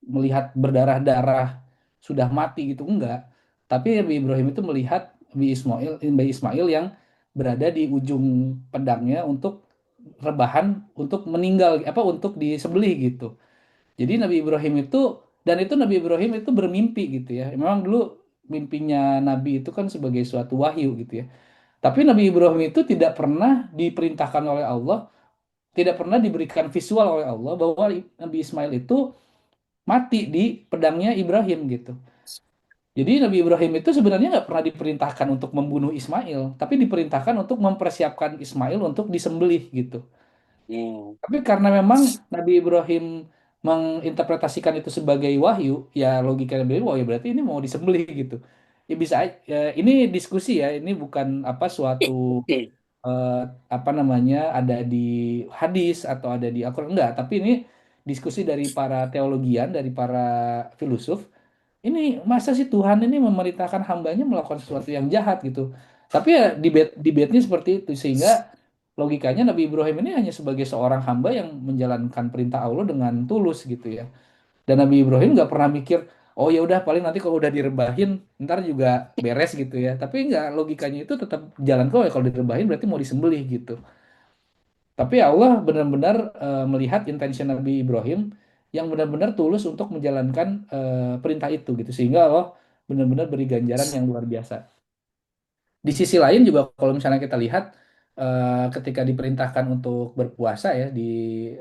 melihat berdarah-darah sudah mati gitu enggak. Tapi Nabi Ibrahim itu melihat Nabi Ismail yang berada di ujung pedangnya untuk rebahan untuk meninggal apa untuk disembelih gitu. Jadi Nabi Ibrahim itu dan itu Nabi Ibrahim itu bermimpi gitu ya. Memang dulu mimpinya Nabi itu kan sebagai suatu wahyu gitu ya. Tapi Nabi Ibrahim itu tidak pernah diperintahkan oleh Allah, tidak pernah diberikan visual oleh Allah bahwa Nabi Ismail itu mati di pedangnya Ibrahim gitu. Jadi Nabi Ibrahim itu sebenarnya nggak pernah diperintahkan untuk membunuh Ismail, tapi diperintahkan untuk mempersiapkan Ismail untuk disembelih gitu. Hmm. Tapi karena memang Nabi Ibrahim menginterpretasikan itu sebagai wahyu, ya logika Nabi Ibrahim, oh ya berarti ini mau disembelih gitu. Ya bisa, ya, ini diskusi ya, ini bukan apa suatu eh, apa namanya ada di hadis atau ada di Al-Quran enggak, tapi ini diskusi dari para teologian, dari para filsuf. Ini masa sih Tuhan ini memerintahkan hambanya melakukan sesuatu yang jahat gitu. Tapi ya debate-nya seperti itu sehingga logikanya Nabi Ibrahim ini hanya sebagai seorang hamba yang menjalankan perintah Allah dengan tulus gitu ya. Dan Nabi Ibrahim nggak pernah mikir, oh ya udah paling nanti kalau udah direbahin ntar juga beres gitu ya. Tapi nggak, logikanya itu tetap jalan kok ya, kalau direbahin berarti mau disembelih gitu. Tapi Allah benar-benar melihat intensi Nabi Ibrahim yang benar-benar tulus untuk menjalankan perintah itu gitu sehingga Allah benar-benar beri ganjaran yang luar biasa. Di sisi lain juga kalau misalnya kita lihat ketika diperintahkan untuk berpuasa ya di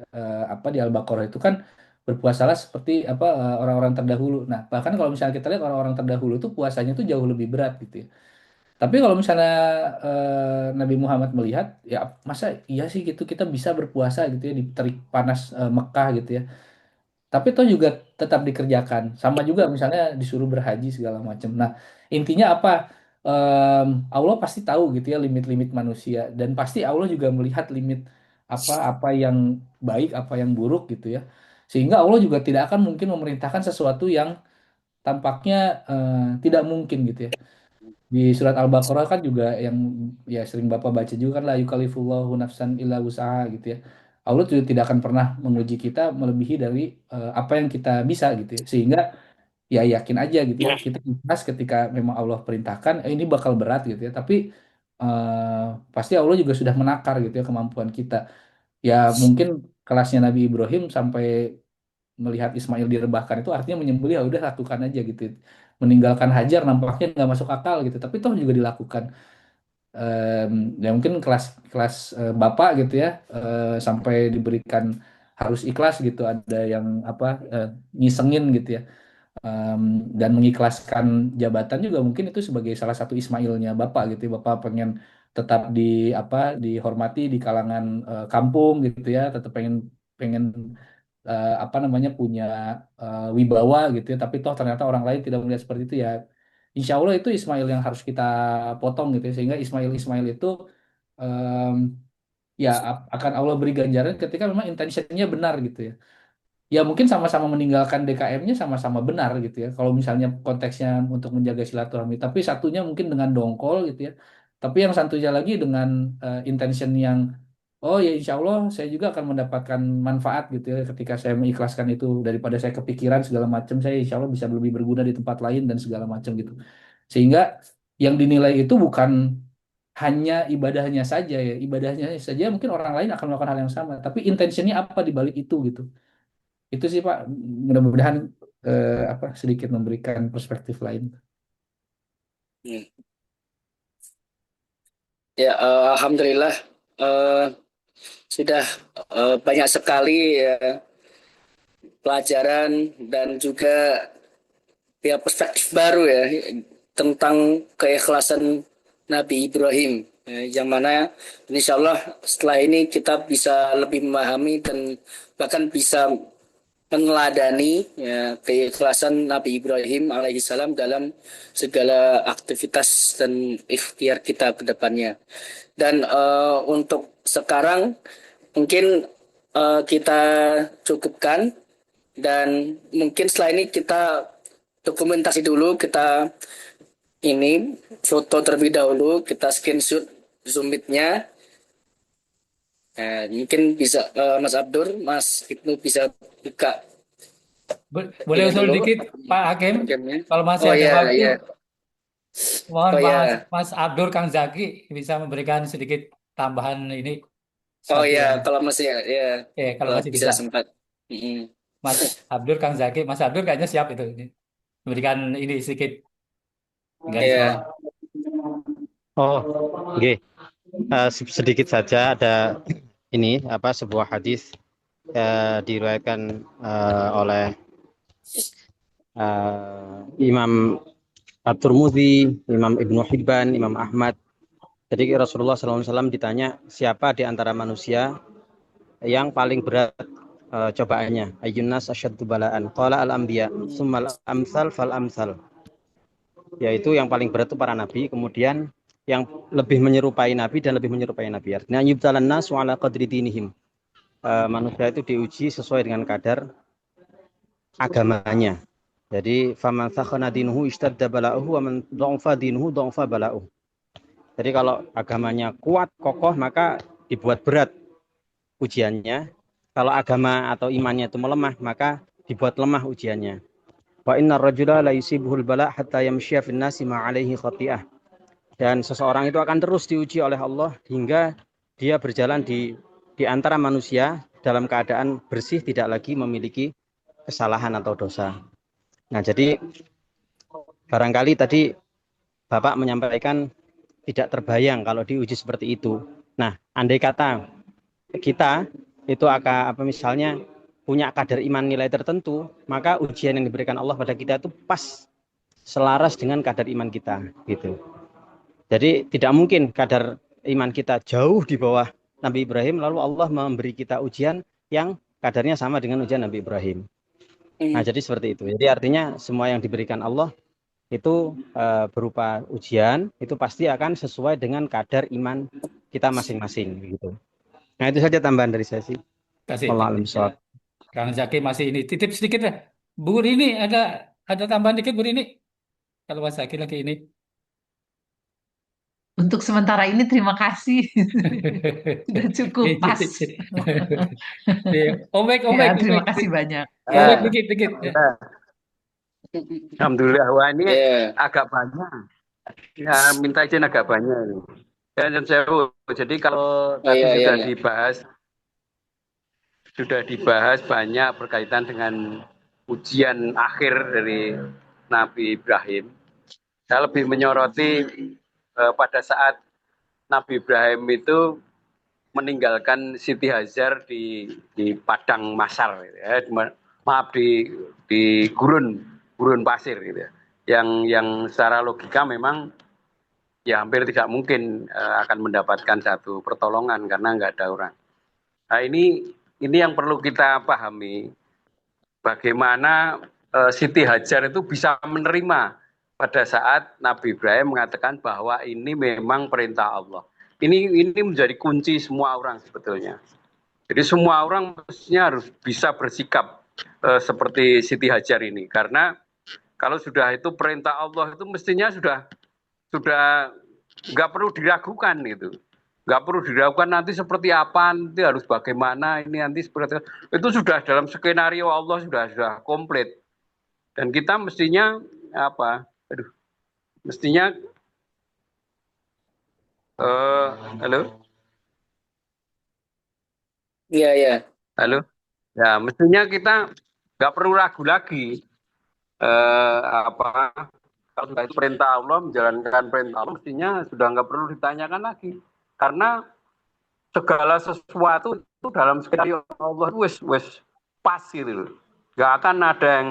apa di Al-Baqarah itu kan berpuasalah seperti apa orang-orang terdahulu. Nah, bahkan kalau misalnya kita lihat orang-orang terdahulu itu puasanya itu jauh lebih berat gitu ya. Tapi kalau misalnya Nabi Muhammad melihat, ya masa iya sih gitu kita bisa berpuasa gitu ya di terik panas Mekah gitu ya. Tapi toh juga tetap dikerjakan. Sama juga misalnya disuruh berhaji segala macam. Nah, intinya apa? Allah pasti tahu gitu ya limit-limit manusia dan pasti Allah juga melihat limit apa yang baik, apa yang buruk gitu ya. Sehingga Allah juga tidak akan mungkin memerintahkan sesuatu yang tampaknya tidak mungkin gitu ya. Di surat Al-Baqarah kan juga yang ya sering Bapak baca juga kan la yukallifullahu nafsan illa wus'aha gitu ya. Allah juga tidak akan pernah menguji kita melebihi dari apa yang kita bisa gitu ya. Sehingga ya yakin aja gitu ya. Kita ikhlas ketika memang Allah perintahkan ini bakal berat gitu ya. Tapi pasti Allah juga sudah menakar gitu ya kemampuan kita. Ya mungkin kelasnya Nabi Ibrahim sampai melihat Ismail direbahkan itu artinya menyembelih ya udah lakukan aja gitu. meninggalkan hajar nampaknya nggak masuk akal gitu, tapi toh juga dilakukan. Em, Ya mungkin kelas kelas bapak gitu ya, sampai diberikan harus ikhlas gitu, ada yang apa, ngisengin gitu ya. Em, dan mengikhlaskan jabatan juga mungkin itu sebagai salah satu Ismailnya bapak gitu ya. Bapak pengen tetap di apa, dihormati di kalangan kampung gitu ya, tetap pengen pengen apa namanya, punya wibawa gitu ya, tapi toh ternyata orang lain tidak melihat seperti itu ya. Insya Allah itu Ismail yang harus kita potong gitu ya, sehingga Ismail Ismail itu em, ya akan Allah beri ganjaran ketika memang intentionnya benar gitu ya. Ya mungkin sama-sama meninggalkan DKM-nya sama-sama benar gitu ya. Kalau misalnya konteksnya untuk menjaga silaturahmi, tapi satunya mungkin dengan dongkol gitu ya. Tapi yang satunya lagi dengan intention yang oh ya insya Allah saya juga akan mendapatkan manfaat gitu ya ketika saya mengikhlaskan itu, daripada saya kepikiran segala macam, saya insya Allah bisa lebih berguna di tempat lain dan segala macam gitu. Sehingga yang dinilai itu bukan hanya ibadahnya saja ya, ibadahnya saja mungkin orang lain akan melakukan hal yang sama, tapi intentionnya apa di balik itu gitu. Itu sih Pak, mudah-mudahan apa sedikit memberikan perspektif lain. Hmm. Ya, alhamdulillah eh, sudah banyak sekali ya pelajaran dan juga ya perspektif baru ya tentang keikhlasan Nabi Ibrahim. Yang mana insya Allah setelah ini kita bisa lebih memahami dan bahkan bisa meneladani ya, keikhlasan Nabi Ibrahim alaihissalam dalam segala aktivitas dan ikhtiar kita ke depannya. Dan untuk sekarang mungkin kita cukupkan dan mungkin setelah ini kita dokumentasi dulu, kita ini foto terlebih dahulu, kita screenshot Zoom meet-nya. Nah, mungkin bisa Mas Abdur, Mas Ibnu bisa buka Boleh ini usul dulu dikit, Pak Hakim, gamenya. kalau masih Oh ada ya, waktu, ya. mohon Oh Mas ya. Mas Abdur Kang Zaki bisa memberikan sedikit tambahan ini Oh sesuatu ya, yang kalau masih ya kalau masih bisa bisa. sempat. Mm-mm. Mas Abdur Kang Zaki, Mas Abdur kayaknya siap itu. Memberikan ini sedikit garis bawah. Ya. Oh, oke. Sedikit saja ada ini apa sebuah hadis diriwayatkan oleh Imam At-Tirmidzi, Imam Ibnu Hibban, Imam Ahmad. Jadi Rasulullah SAW ditanya siapa di antara manusia yang paling berat cobaannya. Ayyunas asyaddu bala'an. Qala al-anbiya, summal amsal fal amsal. Yaitu yang paling berat itu para nabi, kemudian yang lebih menyerupai nabi dan lebih menyerupai nabi. Artinya yubtalan nasu ala qadri dinihim. Manusia itu diuji sesuai dengan kadar agamanya. Jadi faman sakhana dinuhu istadda bala'uhu wa man dha'fa dinuhu dha'fa bala'uhu. Jadi kalau agamanya kuat, kokoh, maka dibuat berat ujiannya. Kalau agama atau imannya itu melemah, maka dibuat lemah ujiannya. Wa innar rajula la yusibuhul bala' hatta yamshiya fin nasi ma 'alaihi khati'ah. Dan seseorang itu akan terus diuji oleh Allah hingga dia berjalan di antara manusia dalam keadaan bersih, tidak lagi memiliki kesalahan atau dosa. Nah, jadi barangkali tadi Bapak menyampaikan tidak terbayang kalau diuji seperti itu. Nah, andai kata kita itu akan misalnya punya kadar iman nilai tertentu, maka ujian yang diberikan Allah pada kita itu pas selaras dengan kadar iman kita, gitu. Jadi tidak mungkin kadar iman kita jauh di bawah Nabi Ibrahim, lalu Allah memberi kita ujian yang kadarnya sama dengan ujian Nabi Ibrahim. Nah, jadi seperti itu. Jadi artinya semua yang diberikan Allah itu berupa ujian, itu pasti akan sesuai dengan kadar iman kita masing-masing, gitu. Nah, itu saja tambahan dari saya sih. Kasih. Wallahu a'lam bishawab. Kang Zaki masih ini titip sedikit ya. Bu Rini ada tambahan dikit Bu Rini. Kalau Mas Zaki lagi ini. Untuk sementara ini terima kasih. Sudah cukup pas. Om Ya, Bek, terima kasih banyak. Om Bek Ya. dikit. Ya. Alhamdulillah, wah ini Ya. agak banyak. Ya, minta izin agak banyak ini. Dan saya, jadi kalau Oh tadi ya, ya, ya. sudah dibahas banyak berkaitan dengan ujian akhir dari Nabi Ibrahim. Saya lebih menyoroti pada saat Nabi Ibrahim itu meninggalkan Siti Hajar di padang masar, gitu ya. Maaf di gurun pasir, gitu ya. Yang secara logika memang ya hampir tidak mungkin akan mendapatkan satu pertolongan karena nggak ada orang. Nah, ini yang perlu kita pahami, bagaimana Siti Hajar itu bisa menerima pada saat Nabi Ibrahim mengatakan bahwa ini memang perintah Allah. Ini menjadi kunci semua orang sebetulnya. Jadi semua orang mestinya harus bisa bersikap seperti Siti Hajar ini, karena kalau sudah itu perintah Allah itu mestinya sudah nggak perlu diragukan gitu. Nggak perlu diragukan nanti seperti apa, nanti harus bagaimana, ini nanti seperti itu sudah dalam skenario Allah sudah komplit. Dan kita mestinya mestinya halo, Iya. halo, ya mestinya kita nggak perlu ragu lagi kalau sudah itu perintah Allah, menjalankan perintah Allah, mestinya sudah nggak perlu ditanyakan lagi, karena segala sesuatu itu dalam skenario Allah itu wes pas gitu loh. Nggak akan ada yang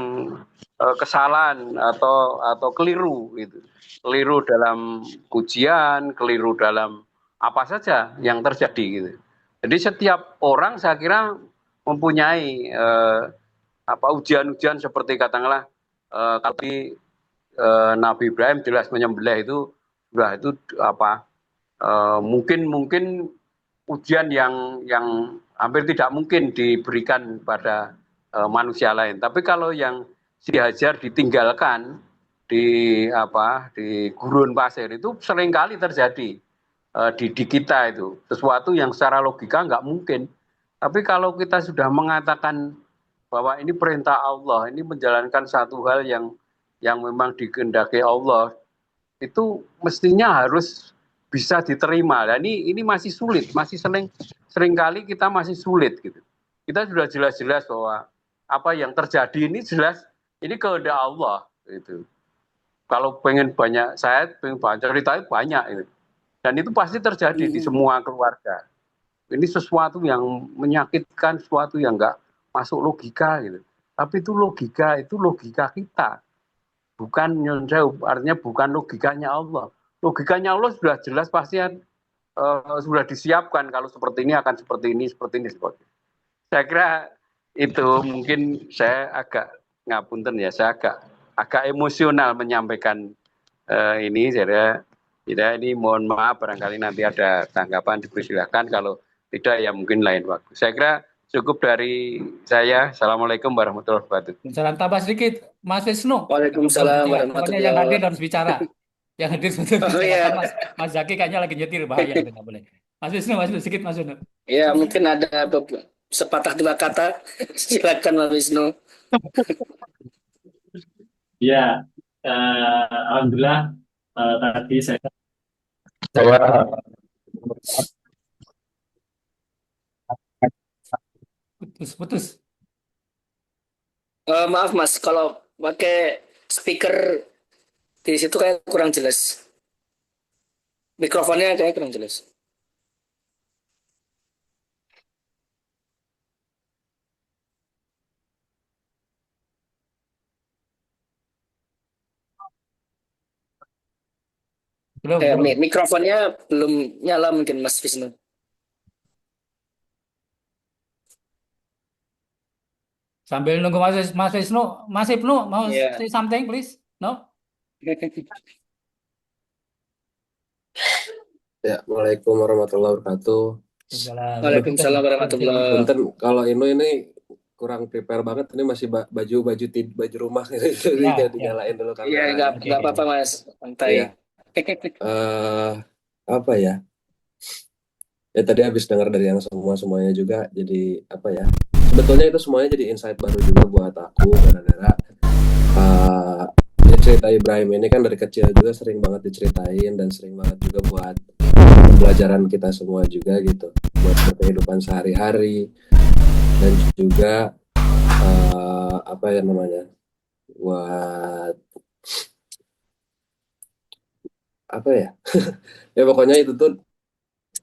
kesalahan atau keliru gitu. Keliru dalam ujian, keliru dalam apa saja yang terjadi gitu. Jadi setiap orang saya kira mempunyai ujian-ujian seperti katakanlah tapi Nabi Ibrahim jelas menyembelih itu sudah itu mungkin ujian yang hampir tidak mungkin diberikan pada manusia lain. Tapi kalau yang Siti Hajar ditinggalkan di gurun pasir itu seringkali terjadi di kita itu sesuatu yang secara logika nggak mungkin. Tapi kalau kita sudah mengatakan bahwa ini perintah Allah, ini menjalankan satu hal yang memang dikehendaki Allah, itu mestinya harus bisa diterima. Dan ini masih sulit, masih seringkali kita masih sulit gitu. Kita sudah jelas-jelas bahwa apa yang terjadi ini jelas ini kehendak Allah gitu. Kalau pengen banyak cerita banyak itu. Dan itu pasti terjadi di semua keluarga. Ini sesuatu yang menyakitkan, sesuatu yang enggak masuk logika gitu. Tapi itu logika kita. Bukan artinya bukan logikanya Allah. Logikanya Allah sudah jelas pasti sudah disiapkan kalau seperti ini akan seperti ini. Saya kira itu mungkin saya agak ngapunten ya, saya agak emosional menyampaikan ini. Jadi ini mohon maaf barangkali nanti ada tanggapan dipersilahkan, kalau tidak ya mungkin lain waktu. Saya kira cukup dari saya. Assalamualaikum warahmatullahi wabarakatuh. Salam tambah sedikit, Mas Wisnu. Waalaikumsalam Pokoknya yang hadir warahmatullahi. harus bicara. Yang hadir harus bicara. Oh iya. Mas Zaki kayaknya lagi nyetir, bahaya nggak boleh. Mas Wisnu sedikit, Mas Wisnu. Ya, mungkin ada sepatah dua kata. Silakan Mas Wisnu. Ya, alhamdulillah tadi saya putus. Maaf Mas, kalau pakai speaker di situ kayak kurang jelas. Mikrofonnya kayak kurang jelas. Belum. Mikrofonnya belum nyala mungkin Mas Wisnu. Sambil nunggu Mas Wisnu, Mas Ibnu mau Yeah. say something please? No? Ya, Waalaikumsalam warahmatullahi wabarakatuh. Waalaikumsalam warahmatullahi wabarakatuh. Punten, kalau ini kurang prepare banget, ini masih baju rumah gitu, jadi dinyalain dulu kamera. Iya, nggak apa-apa Mas, santai. Apa ya? Ya tadi habis dengar dari yang semuanya juga, jadi apa ya? Sebetulnya itu semuanya jadi insight baru juga buat aku, gara-gara cerita Ibrahim ini kan dari kecil juga sering banget diceritain dan sering banget juga buat pembelajaran kita semua juga gitu, buat kehidupan sehari-hari, dan juga buat apa ya? Ya pokoknya itu tuh,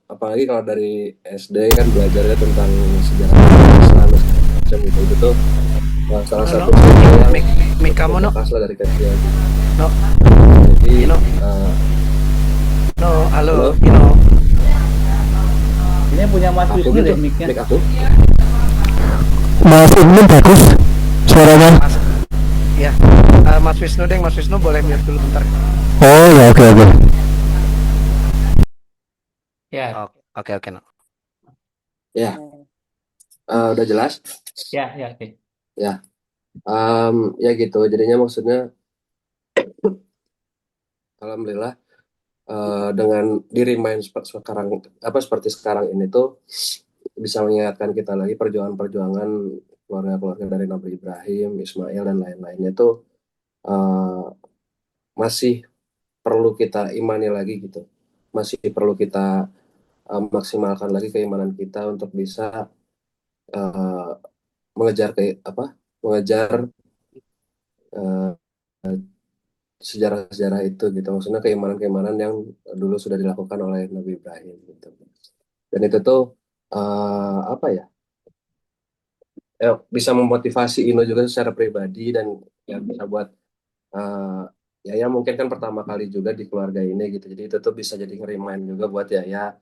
apalagi kalau dari SD kan belajarnya tentang sejarah Islam dan segala macam gitu. Itu tuh salah No, no, satu cerita yang mik kamu no, membekas lah dari kecil gitu. no, Jadi you know, no, halo, halo, you know, Ini punya Mas aku Wisnu gitu, deh mic-nya. mic aku. Mas ini bagus suaranya. Mas, ya, Mas Wisnu deh, Mas Wisnu boleh mute dulu bentar. Oh ya, oke oke. Ya, Oke, oke, no. Ya, udah jelas? ya, oke. Ya, ya gitu. Jadinya maksudnya, alhamdulillah dengan di-remind sekarang seperti sekarang ini tuh bisa mengingatkan kita lagi perjuangan-perjuangan keluarga-keluarga dari Nabi Ibrahim, Ismail dan lain-lainnya tuh eh, masih perlu kita imani lagi gitu. Masih perlu kita maksimalkan lagi keimanan kita untuk bisa eh, mengejar mengejar eh, sejarah-sejarah itu gitu. Maksudnya keimanan-keimanan yang dulu sudah dilakukan oleh Nabi Ibrahim gitu. Dan itu tuh apa ya? Bisa memotivasi Ino juga secara pribadi dan ya bisa buat ya mungkin kan pertama kali juga di keluarga ini gitu. Jadi itu tuh bisa jadi remind juga buat ya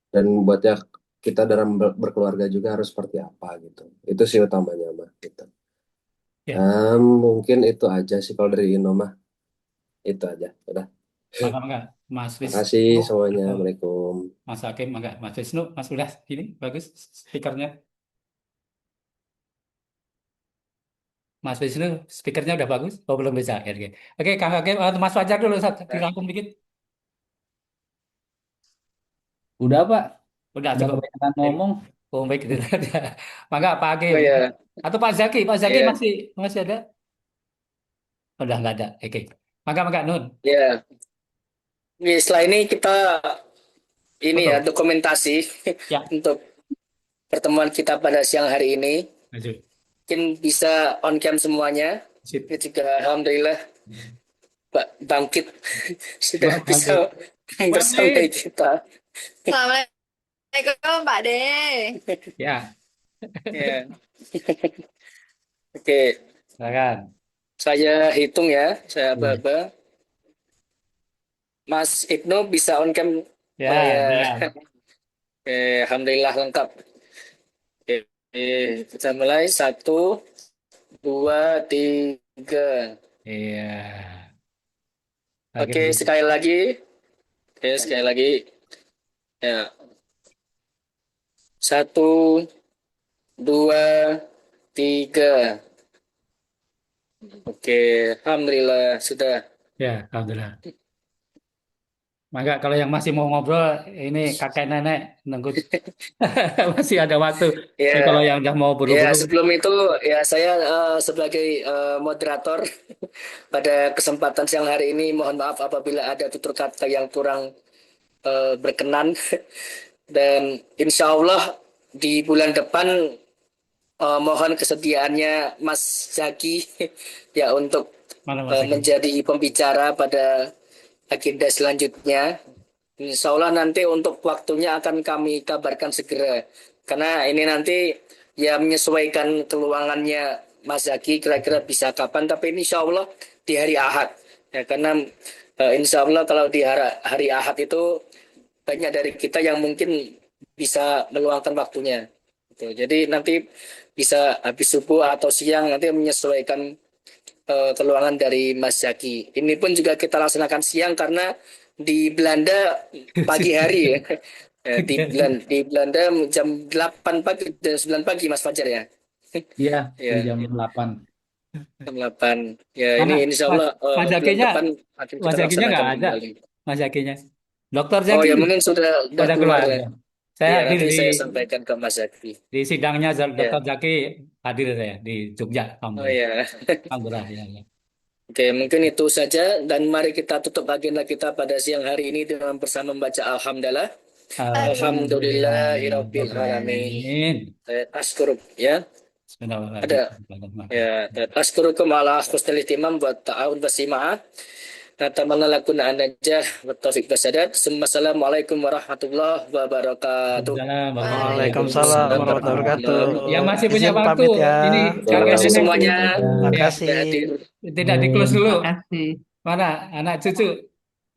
dan buat ya kita dalam berkeluarga juga harus seperti apa gitu. Itu sih utamanya mah gitu. Ya. Mungkin itu aja sih kalau dari Ino mah. Itu aja. Udah. Maka Mas Terima kasih Wisnu, semuanya. atau Assalamualaikum. Mas Hakim, maka Mas Wisnu, Mas udah ini bagus speakernya. Mas Wisnu, speakernya udah bagus? Oh belum bisa. Ya, oke, oke, Kang Hakim, Mas Fajar dulu dirangkum dikit. Udah Pak, Udah udah cukup. kebanyakan ngomong. Oh baik gitu. Maka Pak Hakim Oh ya, atau Pak Zaki ya, masih ada? Udah nggak ada. Oke. Maka Nun. ya. Oke, setelah ini kita ini ya Foto. dokumentasi Ya. untuk pertemuan kita pada siang hari ini. Maju. Mungkin bisa on cam semuanya. Sip. Ini juga alhamdulillah bangkit sudah Bangkit. bisa bersama Bangkit. kita. Assalamualaikum Pak De. Ya. Ya. Oke, Silakan. saya hitung ya, saya Ya. aba-aba. Mas Ibnu bisa on cam? Ya, Oh ya. ya. Oke, alhamdulillah lengkap. Oke, kita mulai 1, 2, 3. Iya. Oke, sekali lagi. Oke, sekali lagi. Ya. 1, 2, 3. Oke, alhamdulillah sudah. Ya, alhamdulillah. Maka kalau yang masih mau ngobrol, ini kakek nenek nunggu masih ada waktu. Tapi Ya, kalau yang udah mau ya buru-buru, sebelum itu ya saya sebagai moderator pada kesempatan siang hari ini mohon maaf apabila ada tutur kata yang kurang berkenan dan insya Allah di bulan depan mohon kesediaannya Mas Zaki ya untuk mana Mas Zaki? menjadi pembicara pada agenda selanjutnya. Insya Allah nanti untuk waktunya akan kami kabarkan segera. Karena ini nanti ya menyesuaikan keluangannya Mas Zaki kira-kira bisa kapan. Tapi ini insya Allah di hari Ahad. Ya, karena insya Allah kalau di hari Ahad itu banyak dari kita yang mungkin bisa meluangkan waktunya. Gitu. Jadi nanti bisa habis subuh atau siang nanti menyesuaikan keluangan dari Mas Zaki. Ini pun juga kita laksanakan siang karena di Belanda pagi hari ya. Di Belanda jam 8 pagi dan 9 pagi Mas Fajar ya. Iya, Ya, di jam 8. jam 8. Ya, Mana? ini insya Allah Mas bulan Zakinya, depan akan Mas kita Zakinya nggak laksanakan ada. kembali. Mas Zakinya. Dokter Oh Zaki ya mungkin sudah udah keluar keluar. ya. Saya Ya, hadir nanti di saya sampaikan ke Mas Zaki. sidangnya Ya. Dokter Zaki, hadir saya di Jogja. Oh ya. Alhamdulillah. Ya. Oke, mungkin itu saja dan mari kita tutup agenda kita pada siang hari ini dengan bersama membaca Alhamdulillah. Alhamdulillahirabbil alamin. Askur ya. Ada ya, askurukum ala husnil ihtimam buat ta'awun wasima'ah. Natamana lakuna an najah wa taufiq wasadat. Assalamualaikum warahmatullahi wabarakatuh. Waalaikumsalam warahmatullahi Waalaikumsalam wabarakatuh. warahmatullahi wabarakatuh. Yang masih punya Izin waktu, pamit ya. ini Terima kakek kasih nenek semuanya Terima ya kasih. sudah hadir. tidak di close dulu. Terima kasih. Mana anak cucu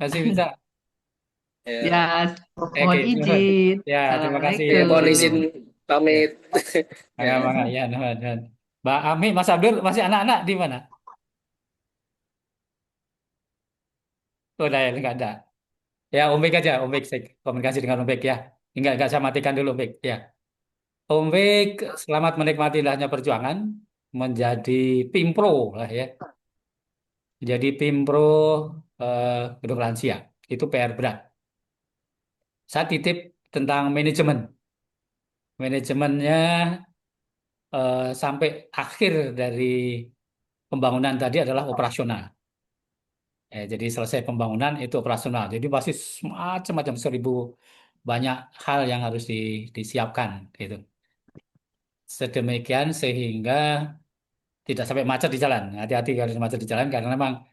masih bisa? Ya, Ya, Oke, mohon izin. ya terima kasih ya. ya mohon izin Assalamualaikum. pamit. Ya, mangga, ya, nuhun. Mbak Ami, Mas Abdul masih anak-anak di mana? Oh, udah ya, enggak ada. Ya, Om Bek aja, Om Bek, saya komunikasi dengan Om Bek ya. Enggak saya matikan dulu, Om Bek. Ya. Om Bek, selamat menikmati indahnya perjuangan menjadi Pimpro lah ya. Jadi Pimpro gedung lansia. Itu PR berat. Saya titip tentang manajemen. Manajemennya sampai akhir dari pembangunan tadi adalah operasional. Jadi selesai pembangunan itu operasional. Jadi masih macam-macam 1.000 banyak hal yang harus disiapkan gitu. Sedemikian sehingga tidak sampai macet di jalan. Hati-hati harus macet di jalan karena memang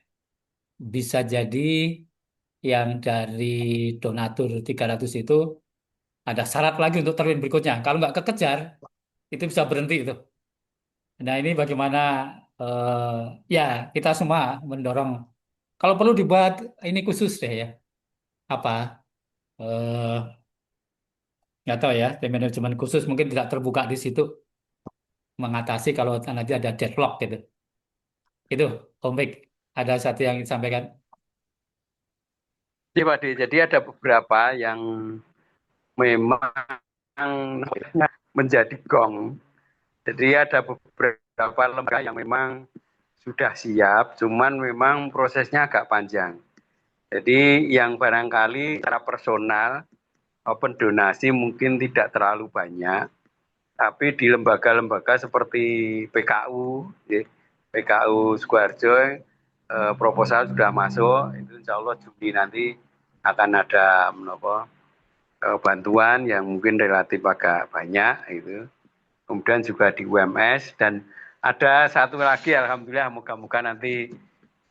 bisa jadi yang dari donatur 300 itu ada syarat lagi untuk termin berikutnya. Kalau nggak kekejar itu bisa berhenti itu. Nah ini bagaimana ya kita semua mendorong. Kalau perlu dibuat ini khusus deh ya. Apa? eh nggak tahu ya, tim manajemen khusus mungkin tidak terbuka di situ mengatasi kalau nanti ada deadlock gitu. Itu, Om Bek, ada satu yang disampaikan. Ya Pak De, jadi ada beberapa yang memang menjadi gong. Jadi ada beberapa lembaga yang memang sudah siap, cuman memang prosesnya agak panjang. Jadi yang barangkali secara personal open donasi mungkin tidak terlalu banyak, tapi di lembaga-lembaga seperti PKU, PKU Sukoharjo, proposal sudah masuk, itu insya Allah Juni nanti akan ada bantuan yang mungkin relatif agak banyak itu. Kemudian juga di UMS dan ada satu lagi alhamdulillah moga-moga nanti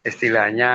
istilahnya